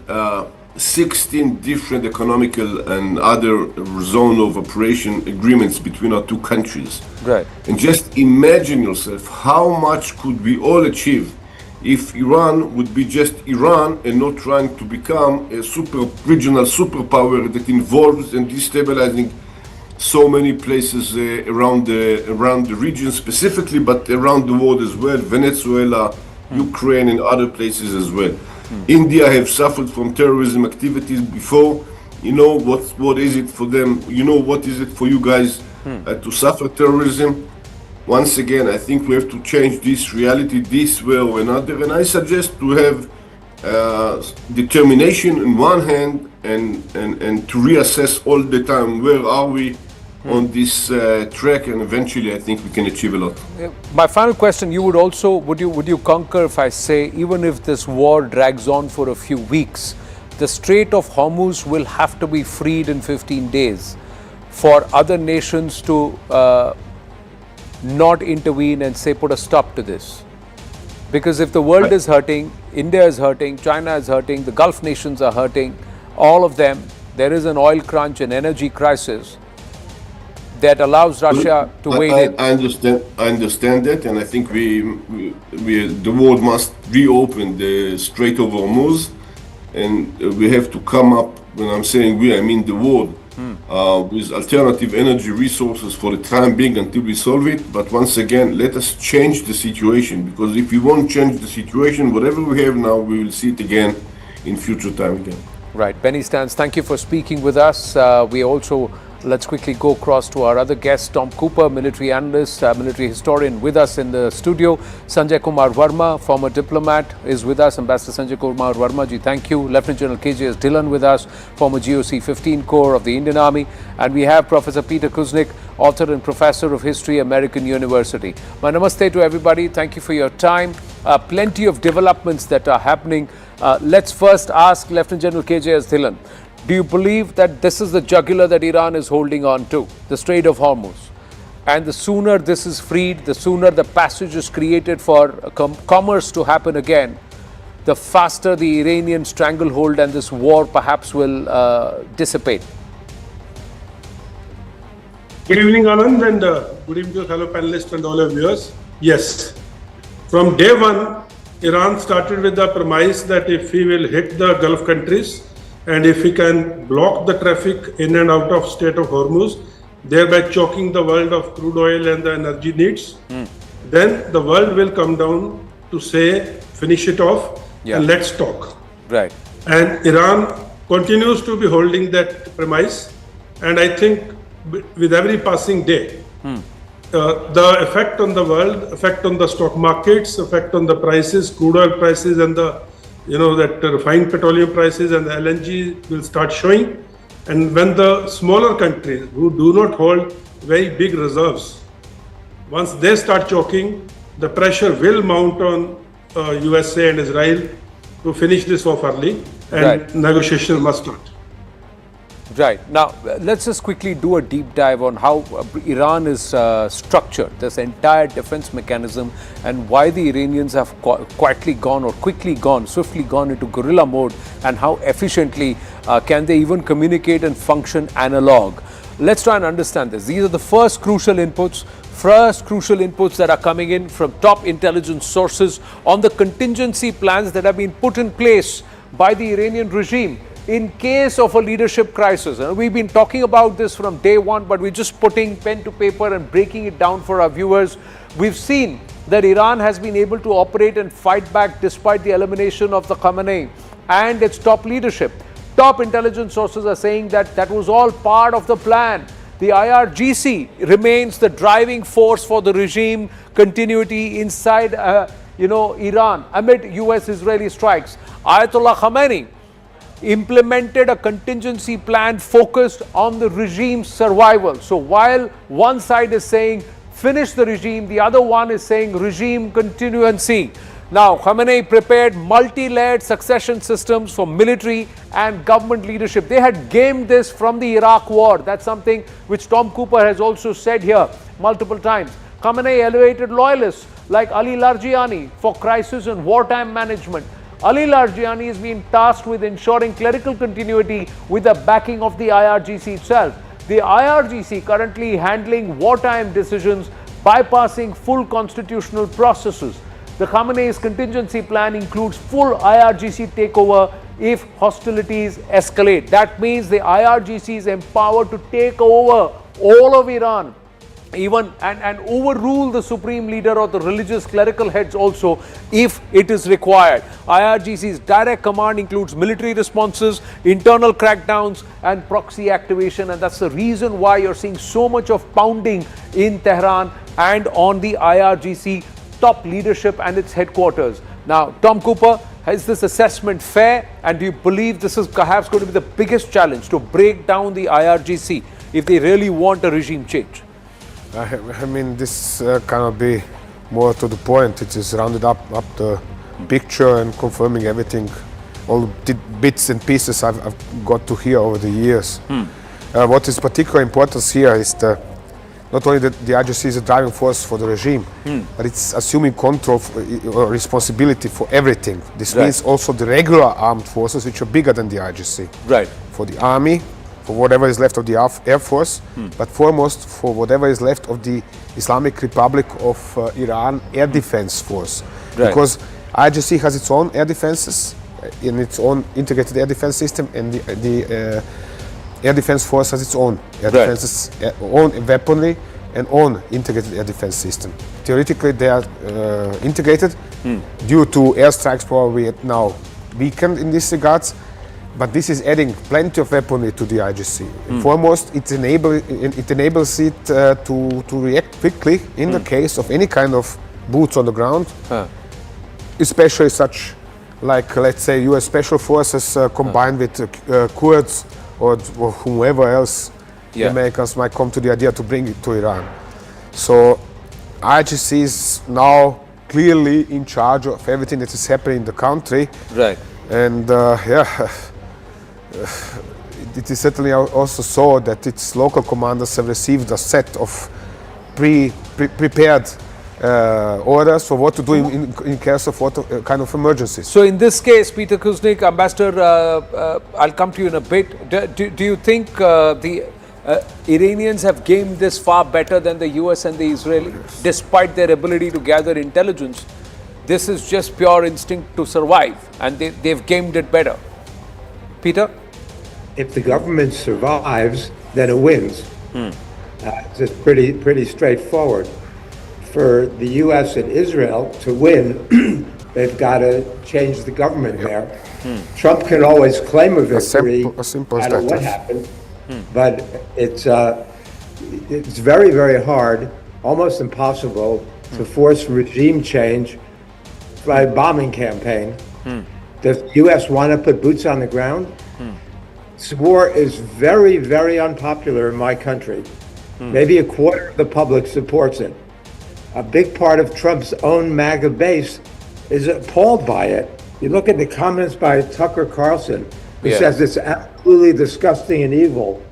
16 different economical and other zone of operation agreements between our two countries.
Right.
And just imagine yourself how much could we all achieve if Iran would be just Iran and not trying to become a regional superpower that involves and destabilizing so many places around the region specifically, but around the world as well, Venezuela, Ukraine and other places as well. India have suffered from terrorism activities before. You know what is it for them? You know what is it for you guys to suffer terrorism? Once again, I think we have to change this reality this way or another, and I suggest to have determination on one hand and to reassess all the time where are we on this track, and eventually I think we can achieve a lot.
My final question, would you concur if I say, even if this war drags on for a few weeks, the Strait of Hormuz will have to be freed in 15 days for other nations to not intervene and say put a stop to this? Because if the world is hurting, India is hurting, China is hurting, the Gulf nations are hurting, all of them, there is an oil crunch, an energy crisis that allows Russia to wade in.
I understand that, and I think the world must reopen the Strait of Hormuz, and we have to come up, when I'm saying we, I mean the world, with alternative energy resources for the time being until we solve it. But once again, let us change the situation, because if we won't change the situation, whatever we have now, we will see it again in future time again.
Right. Benny Stans, thank you for speaking with us. We also, let's quickly go across to our other guest, Tom Cooper, military analyst, military historian, with us in the studio. Sanjay Kumar Verma, former diplomat, is with us. Ambassador Sanjay Kumar Verma ji, thank you. Lieutenant General KJS Dhillon with us, former GOC 15 Corps of the Indian Army. And we have Professor Peter Kuznick, author and professor of history, American University. My namaste to everybody. Thank you for your time. Plenty of developments that are happening. Let's first ask Lieutenant General KJS Dhillon, do you believe that this is the jugular that Iran is holding on to, the Strait of Hormuz? And the sooner this is freed, the sooner the passage is created for commerce to happen again, the faster the Iranian stranglehold and this war perhaps will dissipate.
Good evening, Anand, and good evening to fellow panelists and all our viewers. Yes, from day one, Iran started with the premise that if we will hit the Gulf countries, and if we can block the traffic in and out of Strait of Hormuz, thereby choking the world of crude oil and the energy needs, then the world will come down to say, finish it off, and let's talk.
Right.
And Iran continues to be holding that premise, and I think with every passing day, the effect on the world, effect on the stock markets, effect on the prices, crude oil prices, and the that refined petroleum prices and the LNG will start showing. And when the smaller countries who do not hold very big reserves, once they start choking, the pressure will mount on USA and Israel to finish this off early, and negotiation must start.
Right. Now, let's just quickly do a deep dive on how Iran is structured, this entire defense mechanism, and why the Iranians have swiftly gone into guerrilla mode, and how efficiently can they even communicate and function analog. Let's try and understand this. These are the first crucial inputs that are coming in from top intelligence sources on the contingency plans that have been put in place by the Iranian regime in case of a leadership crisis. And we've been talking about this from day one, but we're just putting pen to paper and breaking it down for our viewers. We've seen that Iran has been able to operate and fight back despite the elimination of the Khamenei and its top leadership. Top intelligence sources are saying that that was all part of the plan. The IRGC remains the driving force for the regime continuity inside Iran amid US-Israeli strikes. Ayatollah Khamenei implemented a contingency plan focused on the regime's survival. So while one side is saying finish the regime, the other one is saying regime continuancy. Now, Khamenei prepared multi-layered succession systems for military and government leadership. They had gamed this from the Iraq war. That's something which Tom Cooper has also said here multiple times. Khamenei elevated loyalists like Ali Larijani for crisis and wartime management. Ali Larijani has been tasked with ensuring clerical continuity with the backing of the IRGC itself. The IRGC currently handling wartime decisions, bypassing full constitutional processes. The Khamenei's contingency plan includes full IRGC takeover if hostilities escalate. That means the IRGC is empowered to take over all of Iran, even and overrule the supreme leader or the religious clerical heads also if it is required. IRGC's direct command includes military responses, internal crackdowns and proxy activation, and that's the reason why you're seeing so much of pounding in Tehran and on the IRGC top leadership and its headquarters. Now, Tom Cooper, is this assessment fair, and do you believe this is perhaps going to be the biggest challenge to break down the IRGC if they really want a regime change?
I mean, this cannot be more to the point. It is rounded up the picture and confirming everything, all the bits and pieces I've got to hear over the years. What is particularly important here is not only that the IRGC is a driving force for the regime, but it's assuming control or responsibility for everything. This means also the regular armed forces, which are bigger than the IRGC.
Right.
For the army, for whatever is left of the Air Force, but foremost for whatever is left of the Islamic Republic of Iran Air Defense Force.
Right.
Because IRGC has its own air defenses, in its own integrated air defense system, and the Air Defense Force has its own air defenses, own weaponry, and own integrated air defense system. Theoretically, they are integrated due to airstrikes probably now weakened in this regards. But this is adding plenty of weaponry to the IRGC. Foremost, it enables it to react quickly in the case of any kind of boots on the ground, especially such like, let's say, US Special Forces combined with Kurds or whomever else the Americans might come to the idea to bring it to Iran. So IRGC is now clearly in charge of everything that is happening in the country.
Right.
And it is certainly also so that its local commanders have received a set of prepared orders for what to do in case of what kind of emergencies.
So in this case, Peter Kuznick, Ambassador, I'll come to you in a bit. Do you think the Iranians have gamed this far better than the US and the Israelis, despite their ability to gather intelligence? This is just pure instinct to survive, and they've gamed it better. Peter?
If the government survives, then it wins. It's just pretty straightforward. For the U.S. and Israel to win, they've got to change the government there. Trump can always claim a victory, no matter what happens, but it's very, very hard almost impossible to force regime change by a bombing campaign. Does the U.S. want to put boots on the ground? This war is very, very unpopular in my country. Maybe a quarter of the public supports it. A big part of Trump's own MAGA base is appalled by it. You look at the comments by Tucker Carlson, who says it's absolutely disgusting and evil.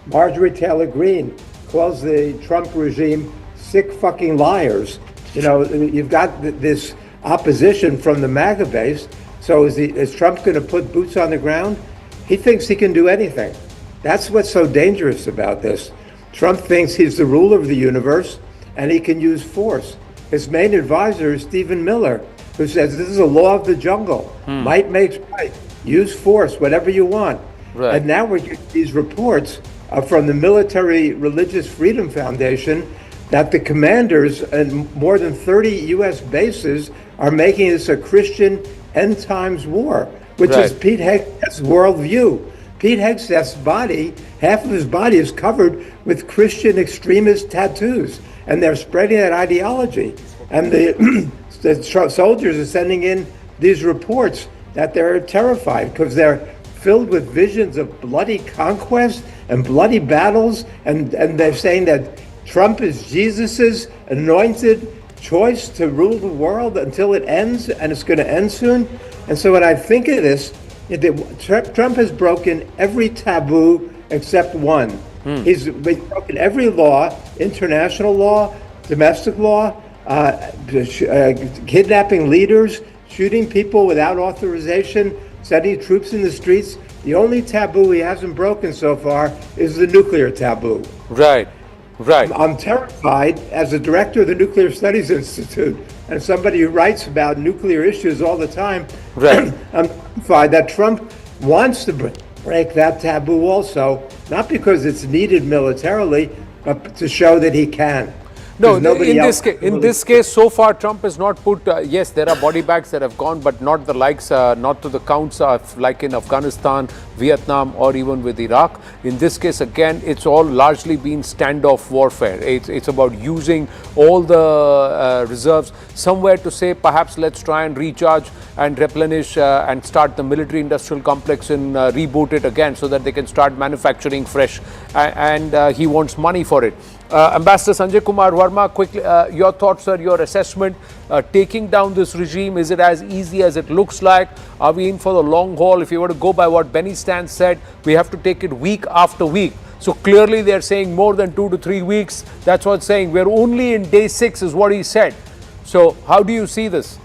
Marjorie Taylor Greene calls the Trump regime sick fucking liars. You know, you've got this opposition from the MAGA base. So is Trump going to put boots on the ground? He thinks he can do anything. That's what's so dangerous about this. Trump thinks he's the ruler of the universe and he can use force. His main advisor is Stephen Miller, who says this is a law of the jungle. Might makes right. Use force, whatever you want.
Right.
And now we're getting these reports from the Military Religious Freedom Foundation that the commanders in more than 30 U.S. bases are making this a Christian end times war, which is Pete Hegseth's worldview. Pete Hegseth's body, half of his body is covered with Christian extremist tattoos, and they're spreading that ideology. And the soldiers are sending in these reports that they're terrified because they're filled with visions of bloody conquest and bloody battles, and they're saying that Trump is Jesus's anointed choice to rule the world until it ends, and it's going to end soon. And so when I think of this, Trump has broken every taboo except one. He's broken every law, international law, domestic law, kidnapping leaders, shooting people without authorization, sending troops in the streets. The only taboo he hasn't broken so far is the nuclear taboo.
Right.
I'm terrified as a director of the Nuclear Studies Institute and somebody who writes about nuclear issues all the time.
Right.
I'm terrified that Trump wants to break that taboo also, not because it's needed militarily, but to show that he can.
No, in this case, so far, Trump has not put, yes, there are body bags that have gone, but not the likes, not to the counts of like in Afghanistan, Vietnam, or even with Iraq. In this case, again, it's all largely been standoff warfare. It's about using all the reserves somewhere to say, perhaps let's try and recharge and replenish and start the military-industrial complex and reboot it again so that they can start manufacturing fresh. And he wants money for it. Ambassador Sanjay Kumar Verma, quickly, your thoughts, sir, your assessment, taking down this regime, is it as easy as it looks like? Are we in for the long haul? If you were to go by what Benny Stans said, we have to take it week after week. So clearly they're saying more than 2 to 3 weeks. That's what's saying. We're only in day 6 is what he said. So how do you see this?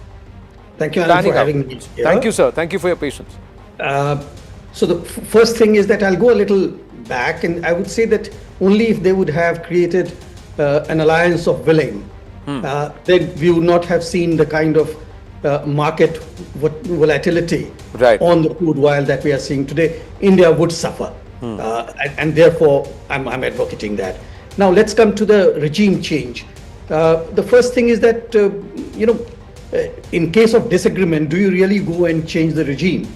Thank you, Alan, for having me here.
Thank you, sir. Thank you for your patience.
So the first thing is that I'll go a little back, and I would say that only if they would have created an alliance of willing, then we would not have seen the kind of market volatility on the crude oil that we are seeing today. India would suffer, and therefore I'm advocating that. Now let's come to the regime change. The first thing is that in case of disagreement, do you really go and change the regime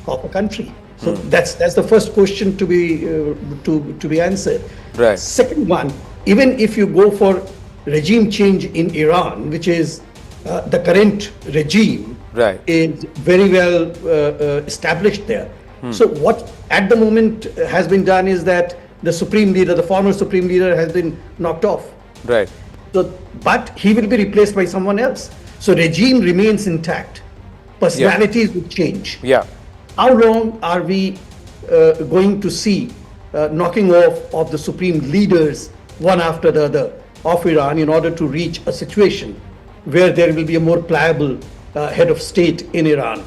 of a country? So that's the first question to be answered.
Right.
Second one, even if you go for regime change in Iran, which is the current regime, is very well established there. So what at the moment has been done is that the supreme leader, the former supreme leader, has been knocked off.
Right.
So, but he will be replaced by someone else. So regime remains intact. Personalities will change.
Yeah.
How long are we going to see knocking off of the supreme leaders one after the other of Iran in order to reach a situation where there will be a more pliable head of state in Iran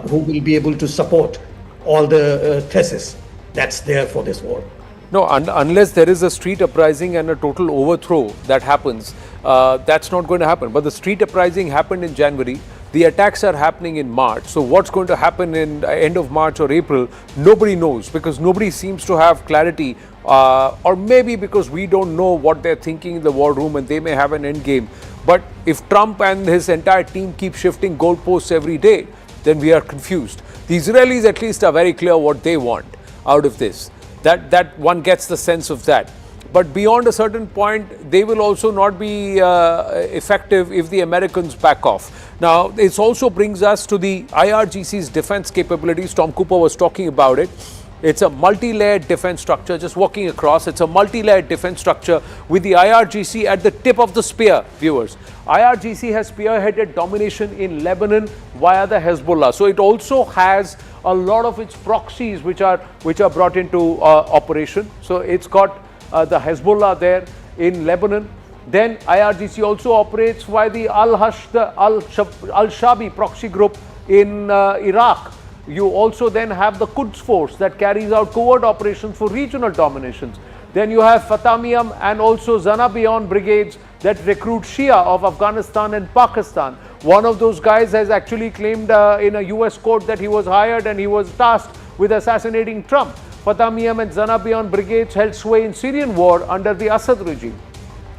who will be able to support all the thesis that's there for this war?
No, unless there is a street uprising and a total overthrow that happens, that's not going to happen. But the street uprising happened in January. The attacks are happening in March. So what's going to happen in end of March or April, nobody knows, because nobody seems to have clarity, or maybe because we don't know what they're thinking in the war room and they may have an end game. But if Trump and his entire team keep shifting goalposts every day, then we are confused. The Israelis at least are very clear what they want out of this. That one gets the sense of that. But beyond a certain point, they will also not be effective if the Americans back off. Now, this also brings us to the IRGC's defense capabilities. Tom Cooper was talking about it. It's a multi-layered defense structure, just walking across. It's a multi-layered defense structure with the IRGC at the tip of the spear, viewers. IRGC has spearheaded domination in Lebanon via the Hezbollah. So it also has a lot of its proxies which are brought into operation. So it's got the Hezbollah there in Lebanon. Then IRGC also operates via the Al-Shabi proxy group in Iraq. You also then have the Quds force that carries out covert operations for regional dominations. Then you have Fatamiyam and also Zanabiyan brigades that recruit Shia of Afghanistan and Pakistan. One of those guys has actually claimed in a US court that he was hired and he was tasked with assassinating Trump. Fatamiyam and Zanabiyan brigades held sway in Syrian war under the Assad regime.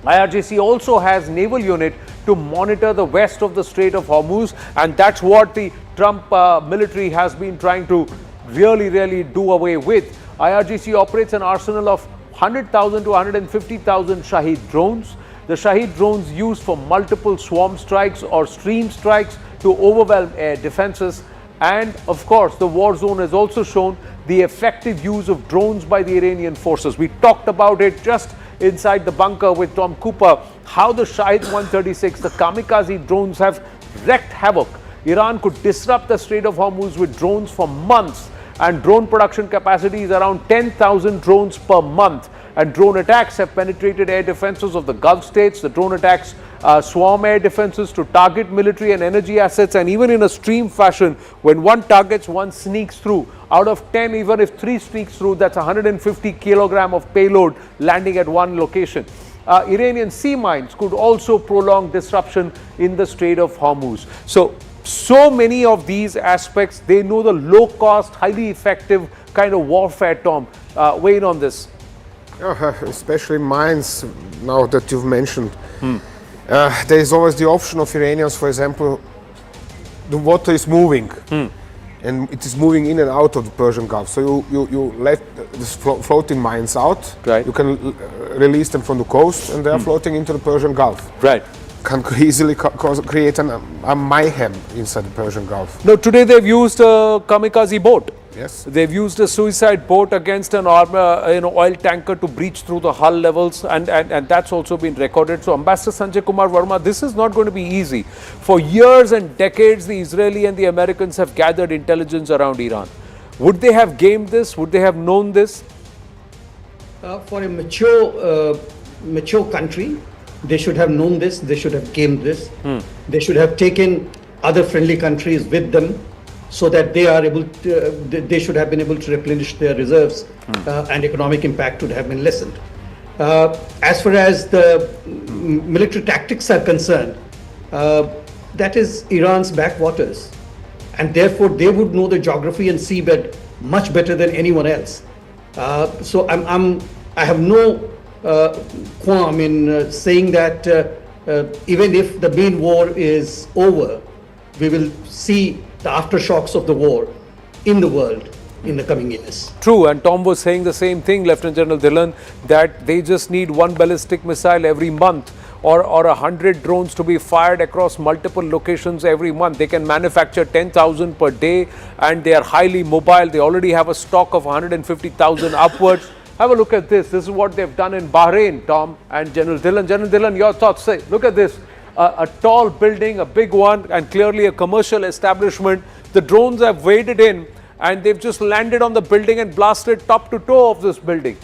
IRGC also has naval unit to monitor the west of the Strait of Hormuz, and that's what the Trump military has been trying to really do away with. IRGC operates an arsenal of 100,000 to 150,000 Shahed drones. The Shahed drones used for multiple swarm strikes or stream strikes to overwhelm air defenses. And of course, the war zone has also shown the effective use of drones by the Iranian forces. We talked about it just inside the bunker with Tom Cooper, how the Shahed 136, the kamikaze drones, have wreaked havoc. Iran could disrupt the Strait of Hormuz with drones for months, and drone production capacity is around 10,000 drones per month. And drone attacks have penetrated air defenses of the Gulf states. The drone attacks swarm air defenses to target military and energy assets, and even in a stream fashion, when one targets, one sneaks through. Out of 10, even if 3 sneaks through, that's 150 kilogram of payload landing at one location. Iranian sea mines could also prolong disruption in the Strait of Hormuz. So many of these aspects, they know the low-cost, highly effective kind of warfare, Tom. Weigh in on this.
Especially mines, now that you've mentioned. There is always the option of Iranians, for example, the water is moving and it is moving in and out of the Persian Gulf. So you let these floating mines out,
right.
You can release them from the coast and they are floating into the Persian Gulf.
Right.
Can easily create a mayhem inside the Persian Gulf.
No, today they've used a kamikaze boat.
Yes.
They've used a suicide boat against an oil tanker to breach through the hull levels, and that's also been recorded. So, Ambassador Sanjay Kumar Verma, this is not going to be easy. For years and decades, the Israeli and the Americans have gathered intelligence around Iran. Would they have gamed this? Would they have known this?
For a mature country, they should have known this. They should have gamed this. They should have taken other friendly countries with them, so that they are able to, they should have been able to replenish their reserves, and economic impact would have been lessened. As far as the military tactics are concerned, that is Iran's backwaters, and therefore they would know the geography and seabed much better than anyone else. So I have no qualm in saying that even if the main war is over, we will see the aftershocks of the war in the world in the coming years.
True, and Tom was saying the same thing, Lieutenant General Dhillon, that they just need one ballistic missile every month or 100 drones to be fired across multiple locations every month. They can manufacture 10,000 per day, and they are highly mobile. They already have a stock of 150,000 upwards. Have a look at this. This is what they've done in Bahrain, Tom and General Dhillon. General Dhillon, your thoughts? Say, look at this. A tall building, a big one, and clearly a commercial establishment. The drones have waded in and they've just landed on the building and blasted top to toe of this building.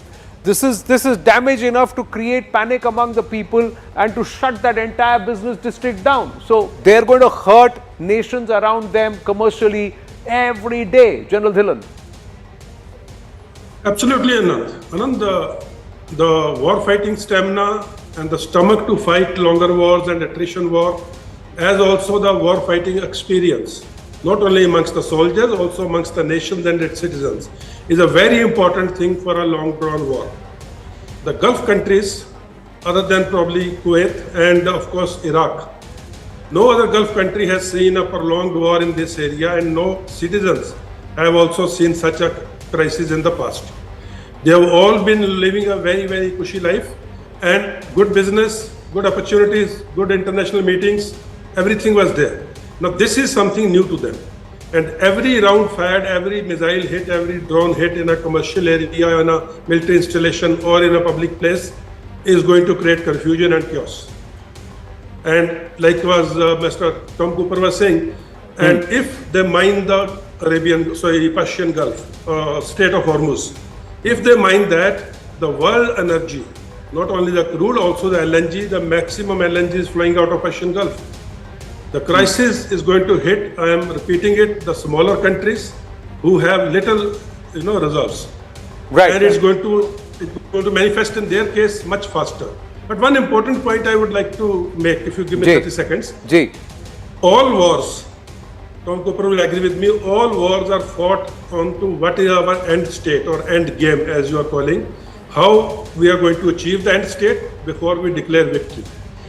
This is damage enough to create panic among the people and to shut that entire business district down. So they're going to hurt nations around them commercially every day. General Dhillon.
Absolutely, Anand. Anand, the war fighting stamina and the stomach to fight longer wars and attrition war, as also the war fighting experience, not only amongst the soldiers, also amongst the nations and its citizens, is a very important thing for a long drawn war. The Gulf countries, other than probably Kuwait and of course Iraq, no other Gulf country has seen a prolonged war in this area, and no citizens have also seen such a crisis in the past. They have all been living a very, very cushy life and good business, good opportunities, good international meetings, everything was there. Now this is something new to them. And every round fired, every missile hit, every drone hit in a commercial area, in a military installation or in a public place is going to create confusion and chaos. And like Mr. Tom Cooper was saying, and if they mine the Persian Gulf, Strait of Hormuz, if they mine that, the world energy, not only the crude, also the LNG, the maximum LNG is flowing out of Persian Gulf. The crisis is going to hit, I am repeating it, the smaller countries who have little, reserves.
Right.
And it's going to manifest in their case much faster. But one important point I would like to make, if you give me 30 seconds. All wars, Tom Cooper will agree with me, all wars are fought onto what is our end state or end game, as you are calling, how we are going to achieve the end state before we declare victory.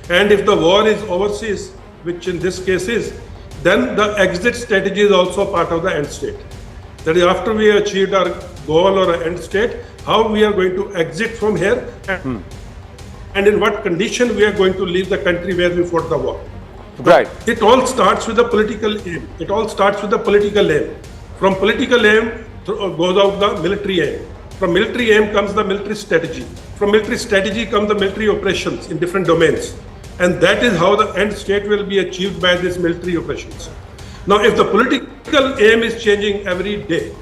And if the war is overseas, which in this case is, then the exit strategy is also part of the end state. That is, after we have achieved our goal or end state, how we are going to exit from here and in what condition we are going to leave the country where we fought the war.
Right.
It all starts with the political aim. It all starts with the political aim. From political aim goes out the military aim. From military aim comes the military strategy. From military strategy come the military operations in different domains. And that is how the end state will be achieved by these military operations. Now, if the political aim is changing every day,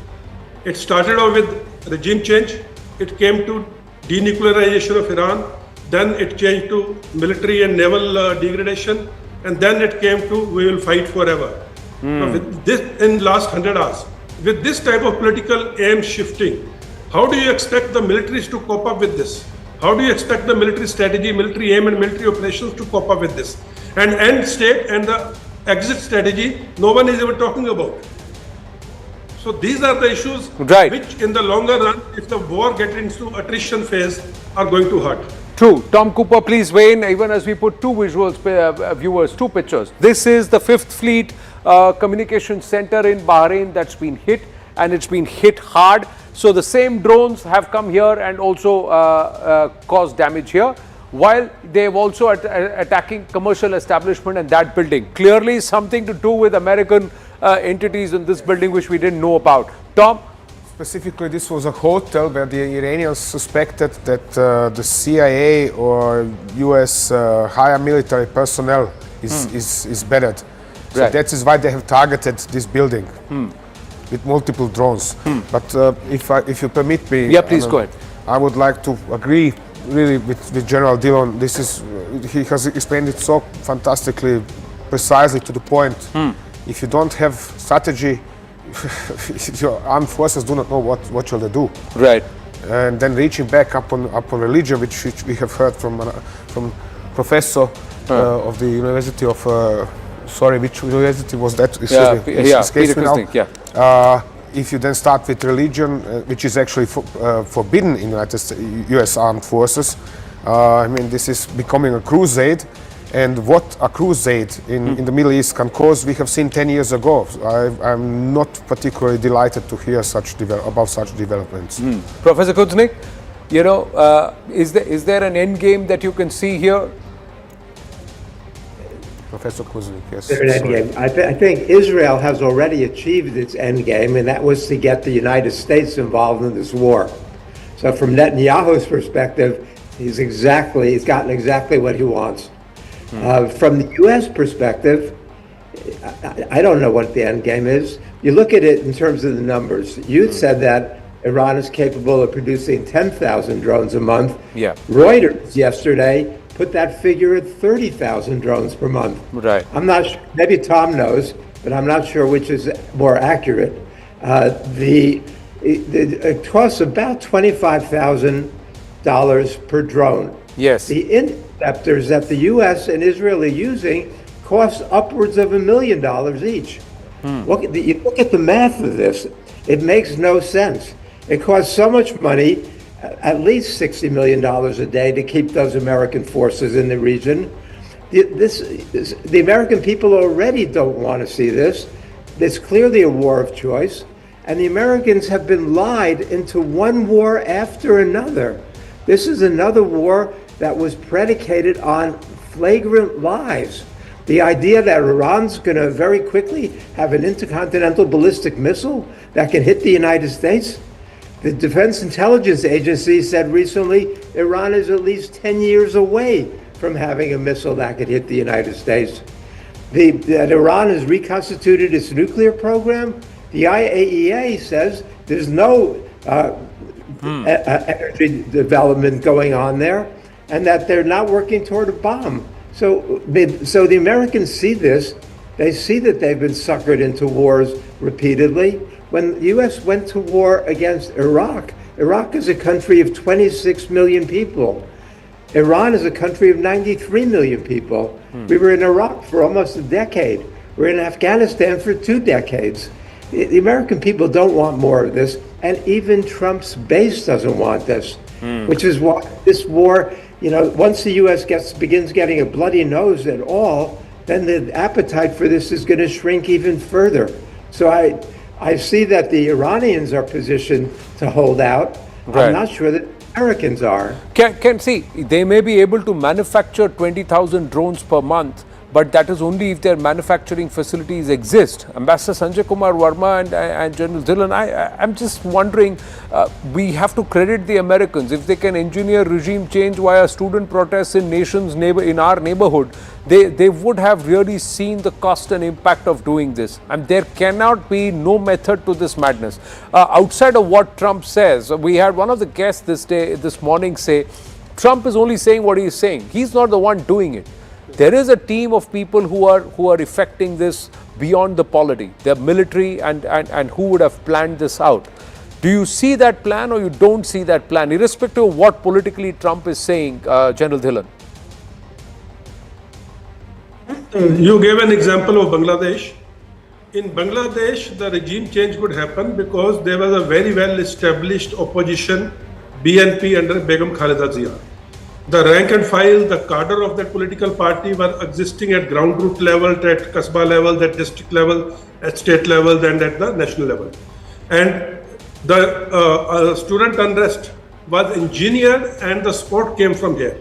it started off with regime change, it came to denuclearization of Iran, then it changed to military and naval degradation, and then it came to we will fight forever. Now, with this, in last 100 hours, with this type of political aim shifting, how do you expect the militaries to cope up with this? How do you expect the military strategy, military aim and military operations to cope up with this? And end state and the exit strategy, no one is ever talking about. So these are the issues which in the longer run, if the war gets into attrition phase, are going to hurt.
True. Tom Cooper, please weigh in, even as we put two visuals, viewers, two pictures. This is the 5th Fleet Communication Center in Bahrain that's been hit, and it's been hit hard. So the same drones have come here and also caused damage here, while they've also attacking commercial establishment and that building. Clearly something to do with American entities in this building which we didn't know about. Tom?
Specifically, this was a hotel where the Iranians suspected that the CIA or US higher military personnel is bedded. So that is why they have targeted this building with multiple drones. But if you permit me,
yeah, please go ahead.
I would like to agree really with General Dillon. This is he has explained it so fantastically, precisely to the point. If you don't have strategy, your armed forces do not know what shall they do. Right. And then reaching back upon religion, which we have heard from professor of the University of sorry, which university was that? If you then start with religion, which is actually forbidden in U.S. armed forces, I mean, this is becoming a crusade. And what a crusade in the Middle East can cause, we have seen 10 years ago. I'm not particularly delighted to hear about such developments.
Professor Kuznik, you know, is there an end game that you can see here?
Professor Kuznik, yes.
I think Israel has already achieved its end game, and that was to get the United States involved in this war. So from Netanyahu's perspective, he's gotten exactly what he wants. From the U.S. perspective, I don't know what the end game is. You look at it in terms of the numbers. You said that Iran is capable of producing 10,000 drones a month.
Yeah.
Reuters yesterday put that figure at 30,000 drones per month.
Right.
I'm not sure, maybe Tom knows, but I'm not sure which is more accurate. It costs about $25,000 per drone.
Yes.
The interceptors that the U.S. and Israel are using cost upwards of $1 million each. You look at the math of this, it makes no sense. It costs so much money, at least $60 million a day, to keep those American forces in the region. The American people already don't want to see this. There's clearly a war of choice. And the Americans have been lied into one war after another. This is another war that was predicated on flagrant lies. The idea that Iran's going to very quickly have an intercontinental ballistic missile that can hit the United States. The Defense Intelligence Agency said recently Iran is at least 10 years away from having a missile that could hit the United States. That Iran has reconstituted its nuclear program. The IAEA says there's no energy development going on there, and that they're not working toward a bomb. So the Americans see this. They see that they've been suckered into wars repeatedly. When the U.S. went to war against Iraq, Iraq is a country of 26 million people. Iran is a country of 93 million people. We were in Iraq for almost a decade. We're in Afghanistan for 2 decades. The American people don't want more of this, and even Trump's base doesn't want this, which is why this war, once the U.S. begins getting a bloody nose at all, then the appetite for this is going to shrink even further. So I see that the Iranians are positioned to hold out.
Right.
I'm not sure that Americans are.
Can see, they may be able to manufacture 20,000 drones per month, but that is only if their manufacturing facilities exist. Ambassador Sanjay Kumar Verma and General Dhillon, I'm just wondering, we have to credit the Americans. If they can engineer regime change via student protests in in our neighborhood, they would have really seen the cost and impact of doing this. And there cannot be no method to this madness. Outside of what Trump says, we had one of the guests this morning say, Trump is only saying what he is saying. He's not the one doing it. There is a team of people who are effecting this beyond the polity. They're military and who would have planned this out. Do you see that plan or you don't see that plan, irrespective of what politically Trump is saying, General Dhillon?
You gave an example of Bangladesh. In Bangladesh, the regime change could happen because there was a very well established opposition, BNP under Begum Khaleda Zia. The rank and file, the cadre of that political party were existing at ground root level, at Kasbah level, at district level, at state level, and at the national level. And the student unrest was engineered and the support came from here.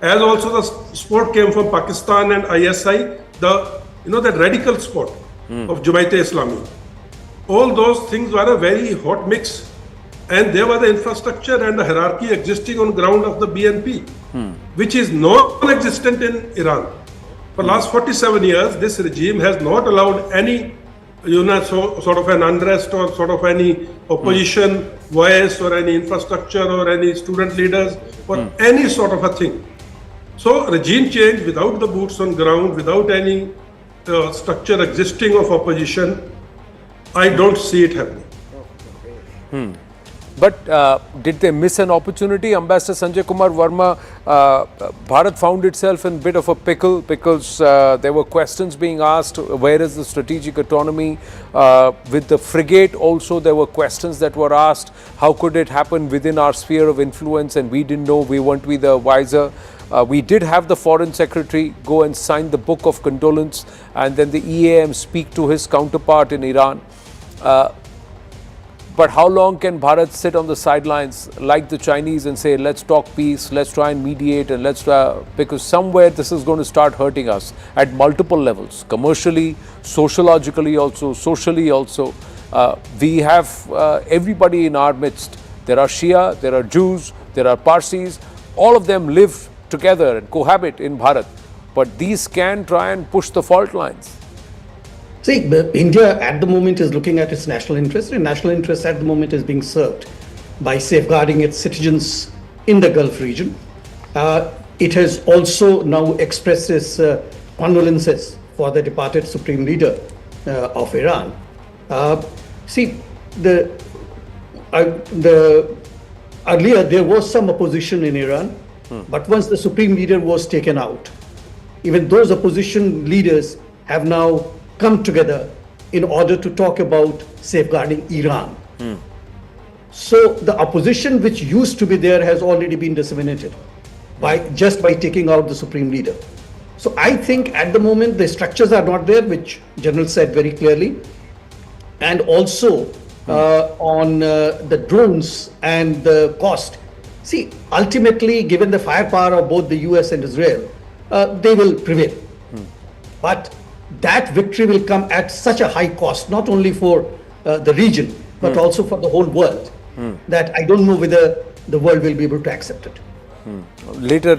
As also the support came from Pakistan and ISI, that radical support of Jumaat-e-Islami. All those things were a very hot mix. And there was the infrastructure and the hierarchy existing on ground of the BNP, which is non-existent in Iran. For the last 47 years, this regime has not allowed any, sort of an unrest or sort of any opposition voice or any infrastructure or any student leaders or any sort of a thing. So regime change without the boots on ground, without any structure existing of opposition, I don't see it happening.
But did they miss an opportunity? Ambassador Sanjay Kumar Verma, Bharat found itself in a bit of a pickle because there were questions being asked, where is the strategic autonomy? With the frigate also there were questions that were asked, how could it happen within our sphere of influence, and we didn't know, we weren't the wiser. We did have the foreign secretary go and sign the book of condolence, and then the EAM speak to his counterpart in Iran. But how long can Bharat sit on the sidelines like the Chinese and say, let's talk peace, let's try and mediate, and because somewhere this is going to start hurting us at multiple levels, commercially, sociologically also, socially also. We have everybody in our midst. There are Shia, there are Jews, there are Parsis, all of them live together and cohabit in Bharat. But these can try and push the fault lines.
See, India at the moment is looking at its national interest, and national interest at the moment is being served by safeguarding its citizens in the Gulf region. It has also now expressed its condolences for the departed supreme leader of Iran. Earlier there was some opposition in Iran, but once the supreme leader was taken out, even those opposition leaders have now come together in order to talk about safeguarding Iran. So the opposition which used to be there has already been disseminated by taking out the supreme leader. So I think at the moment the structures are not there, which General said very clearly, and also on the drones and the cost. See, ultimately, given the firepower of both the US and Israel, they will prevail. But that victory will come at such a high cost, not only for the region, but also for the whole world, that I don't know whether the world will be able to accept it.
Later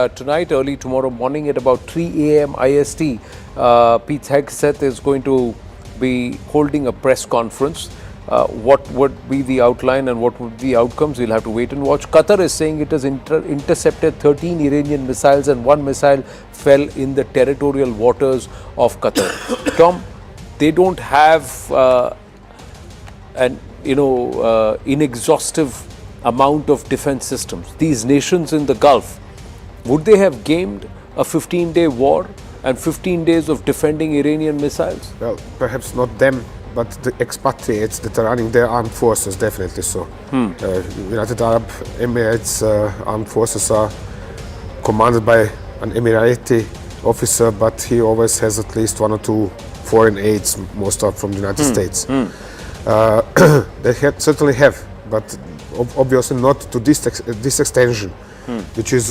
tonight, early tomorrow morning at about 3 a.m. IST, Pete Hegseth is going to be holding a press conference. What would be the outline and what would be the outcomes? We'll have to wait and watch. Qatar is saying it has intercepted 13 Iranian missiles and one missile fell in the territorial waters of Qatar. Tom, they don't have an inexhaustive amount of defense systems. These nations in the Gulf, would they have gamed a 15-day war and 15 days of defending Iranian missiles?
Well, perhaps not them, but the expatriates that are running their armed forces, definitely so. United Arab Emirates armed forces are commanded by an Emirati officer, but he always has at least one or two foreign aides, most are from the United States. They certainly have, but obviously not to this extension, which is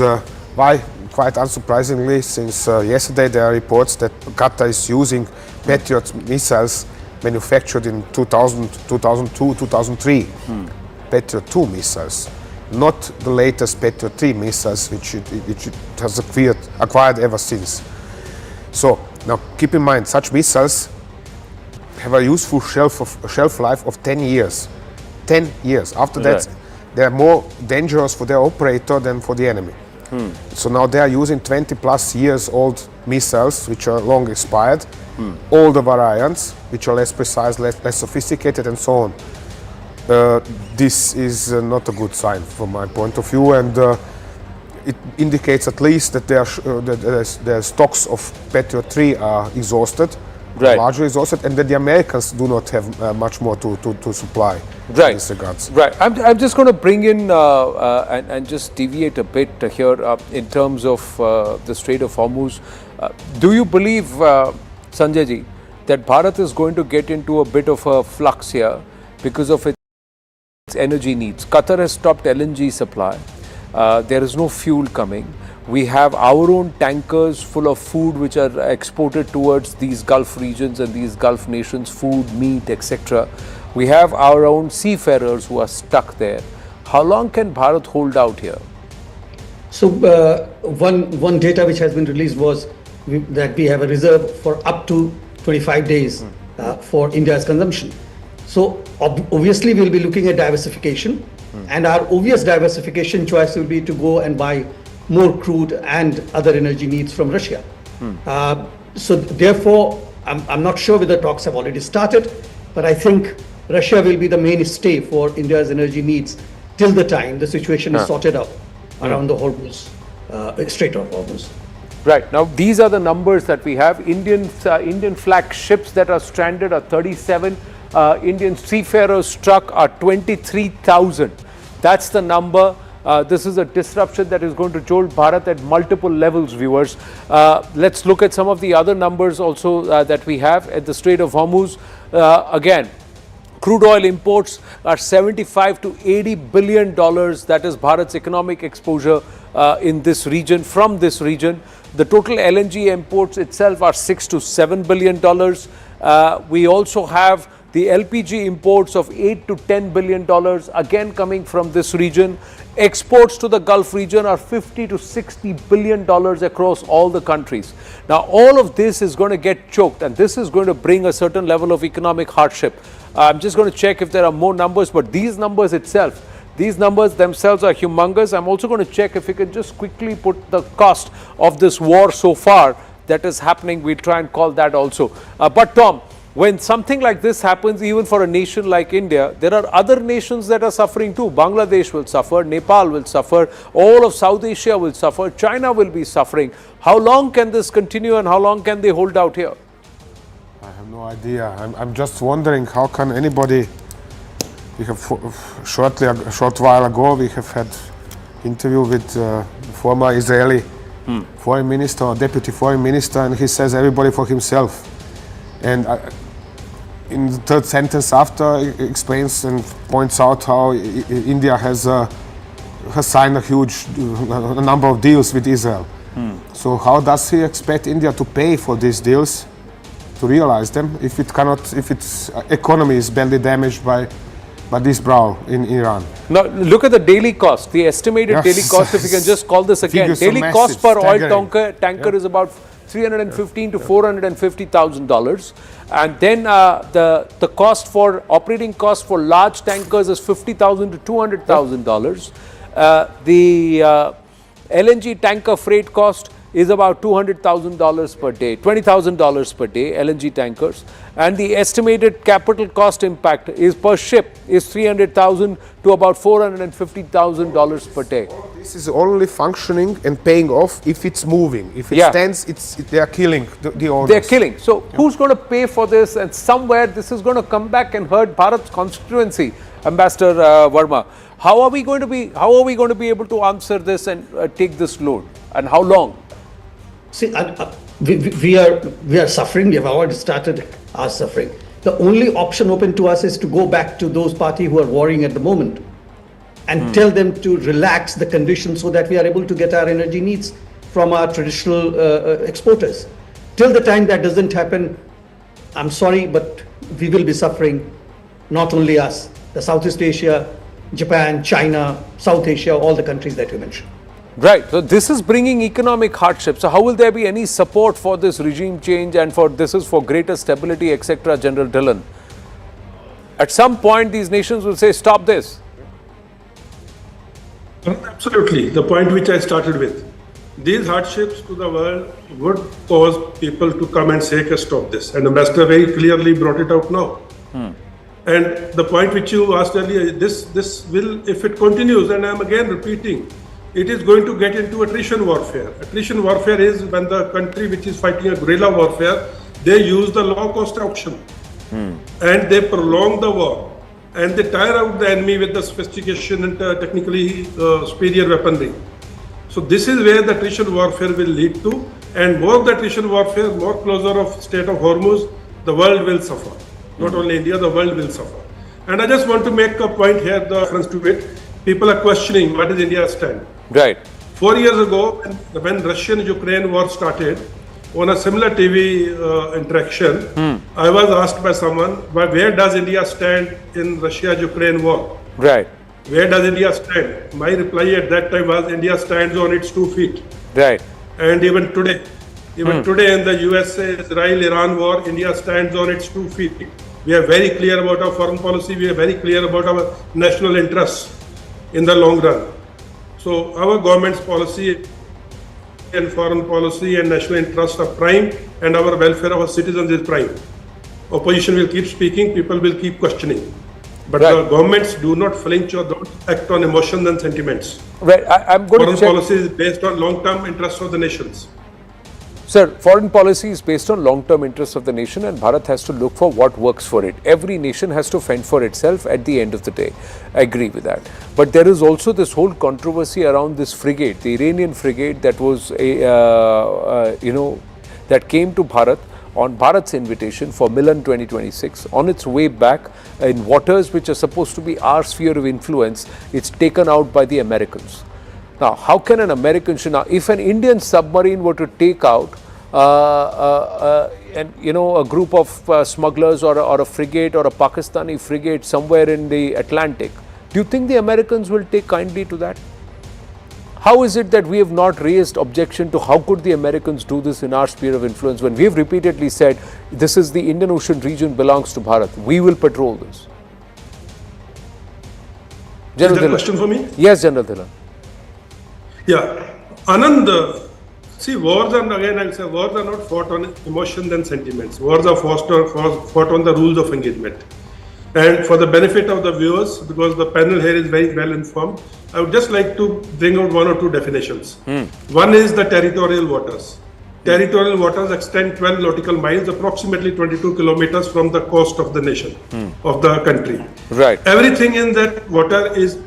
why, quite unsurprisingly, since yesterday there are reports that Qatar is using Patriot missiles manufactured in 2000, 2002, 2003, Patriot 2 missiles, not the latest Patriot 3 missiles, which it has acquired ever since. So now keep in mind, such missiles have a useful shelf life of 10 years. 10 years. After that, they are more dangerous for their operator than for the enemy. So now they are using 20 plus years old missiles, which are long expired, older variants, which are less precise, less sophisticated, and so on. This is not a good sign from my point of view, and it indicates at least that their stocks of Patriot 3 are exhausted, largely exhausted, and that the Americans do not have much more to supply in this regards.
Right. I'm just going to bring in and just deviate a bit here in terms of the Strait of Hormuz. Do you believe, Sanjay ji, that Bharat is going to get into a bit of a flux here because of its energy needs? Qatar has stopped LNG supply. There is no fuel coming. We have our own tankers full of food which are exported towards these Gulf regions and these Gulf nations, food, meat, etc. We have our own seafarers who are stuck there. How long can Bharat hold out here?
So one data which has been released was that we have a reserve for up to 25 days for India's consumption. So obviously we'll be looking at diversification, and our obvious diversification choice will be to go and buy more crude and other energy needs from Russia. So therefore, I'm not sure whether talks have already started, but I think Russia will be the mainstay for India's energy needs till the time the situation is sorted out around the Hormuz, Strait of Hormuz.
Right. Now, these are the numbers that we have. Indian flag ships that are stranded are 37. Indian seafarers struck are 23,000. That's the number. This is a disruption that is going to jolt Bharat at multiple levels, viewers. Let's look at some of the other numbers also that we have at the Strait of Hormuz. Again, crude oil imports are $75 to $80 billion. That is Bharat's economic exposure in this region, from this region. The total LNG imports itself are $6 to $7 billion. We also have the LPG imports of $8 to $10 billion, again coming from this region. Exports to the Gulf region are $50 to $60 billion across all the countries. Now, all of this is going to get choked, and this is going to bring a certain level of economic hardship. I'm just going to check if there are more numbers, but these numbers themselves are humongous. I'm also going to check if we can just quickly put the cost of this war so far that is happening. We'll try and call that also. But Tom, when something like this happens, even for a nation like India, there are other nations that are suffering too. Bangladesh will suffer, Nepal will suffer, all of South Asia will suffer, China will be suffering. How long can this continue and how long can they hold out here?
I have no idea. I'm just wondering how can anybody. We have a short while ago, we have had interview with former Israeli foreign minister or deputy foreign minister, and he says everybody for himself. And in the third sentence after explains and points out how India has signed a number of deals with Israel. So how does he expect India to pay for these deals, to realize them, if its economy is badly damaged by this brawl in Iran?
Now look at the daily cost, the estimated daily cost, if you can just call this again. Daily cost per oil tanker is about $315,000 to $450,000, and then the cost for operating cost for large tankers is $50,000 to $200,000. The LNG tanker freight cost is about $200,000 per day, $20,000 per day, LNG tankers, and the estimated capital cost impact is per ship is $300,000 to about $450,000 per day.
This is only functioning and paying off if it's moving. If it stands, they are killing the owners.
They're killing. So who's going to pay for this? And somewhere this is going to come back and hurt Bharat's constituency. Ambassador Verma, how are we going to be able to answer this and take this load, and how long?
See, we are suffering. We have already started our suffering. The only option open to us is to go back to those parties who are warring at the moment and tell them to relax the conditions so that we are able to get our energy needs from our traditional exporters. Till the time that doesn't happen, I'm sorry, but we will be suffering, not only us, the Southeast Asia, Japan, China, South Asia, all the countries that you mentioned.
Right. So this is bringing economic hardship. So how will there be any support for this regime change and for this is for greater stability, etc., General Dillon? At some point, these nations will say, stop this.
Absolutely. The point which I started with. These hardships to the world would cause people to come and say, stop this. And Ambassador very clearly brought it out now. And the point which you asked earlier, this will, if it continues, and I'm again repeating, it is going to get into attrition warfare. Attrition warfare is when the country which is fighting a guerrilla warfare, they use the low-cost option and they prolong the war and they tire out the enemy with the sophistication and technically superior weaponry. So this is where the attrition warfare will lead to, and more the attrition warfare, more closer of Strait of Hormuz, the world will suffer. Not only India, the world will suffer. And I just want to make a point here, the reference to it. People are questioning what is India's stand.
Right.
4 years ago, when Russian-Ukraine war started, on a similar TV interaction, I was asked by someone, where does India stand in Russia-Ukraine war?
Right.
Where does India stand? My reply at that time was, India stands on its 2 feet.
Right.
And even today in the USA, Israel, Iran war, India stands on its 2 feet. We are very clear about our foreign policy. We are very clear about our national interests in the long run. So our government's policy and foreign policy and national interests are prime, and our welfare of our citizens is prime. Opposition will keep speaking, people will keep questioning. But the governments do not flinch or don't act on emotions and sentiments.
Right. I'm going
foreign policy is based on long-term interests of the nations.
Sir, foreign policy is based on long-term interests of the nation, and Bharat has to look for what works for it. Every nation has to fend for itself at the end of the day. I agree with that. But there is also this whole controversy around this frigate, the Iranian frigate that was, that came to Bharat on Bharat's invitation for Milan 2026. On its way back in waters which are supposed to be our sphere of influence, it's taken out by the Americans. Now, how can an American, if an Indian submarine were to take out a group of smugglers or a frigate or a Pakistani frigate somewhere in the Atlantic, do you think the Americans will take kindly to that? How is it that we have not raised objection to how could the Americans do this in our sphere of influence when we have repeatedly said this is the Indian Ocean region belongs to Bharat, we will patrol this?
Is that a question for me?
Yes, General Dillon.
Yeah, Anand, see, wars are, again I'll say, wars are not fought on emotions and sentiments. Wars are fought on the rules of engagement. And for the benefit of the viewers, because the panel here is very well informed, I would just like to bring out 1 or 2 definitions. One is the territorial waters. Territorial waters extend 12 nautical miles, approximately 22 kilometers from the coast of the nation, of the country.
Right.
Everything in that water is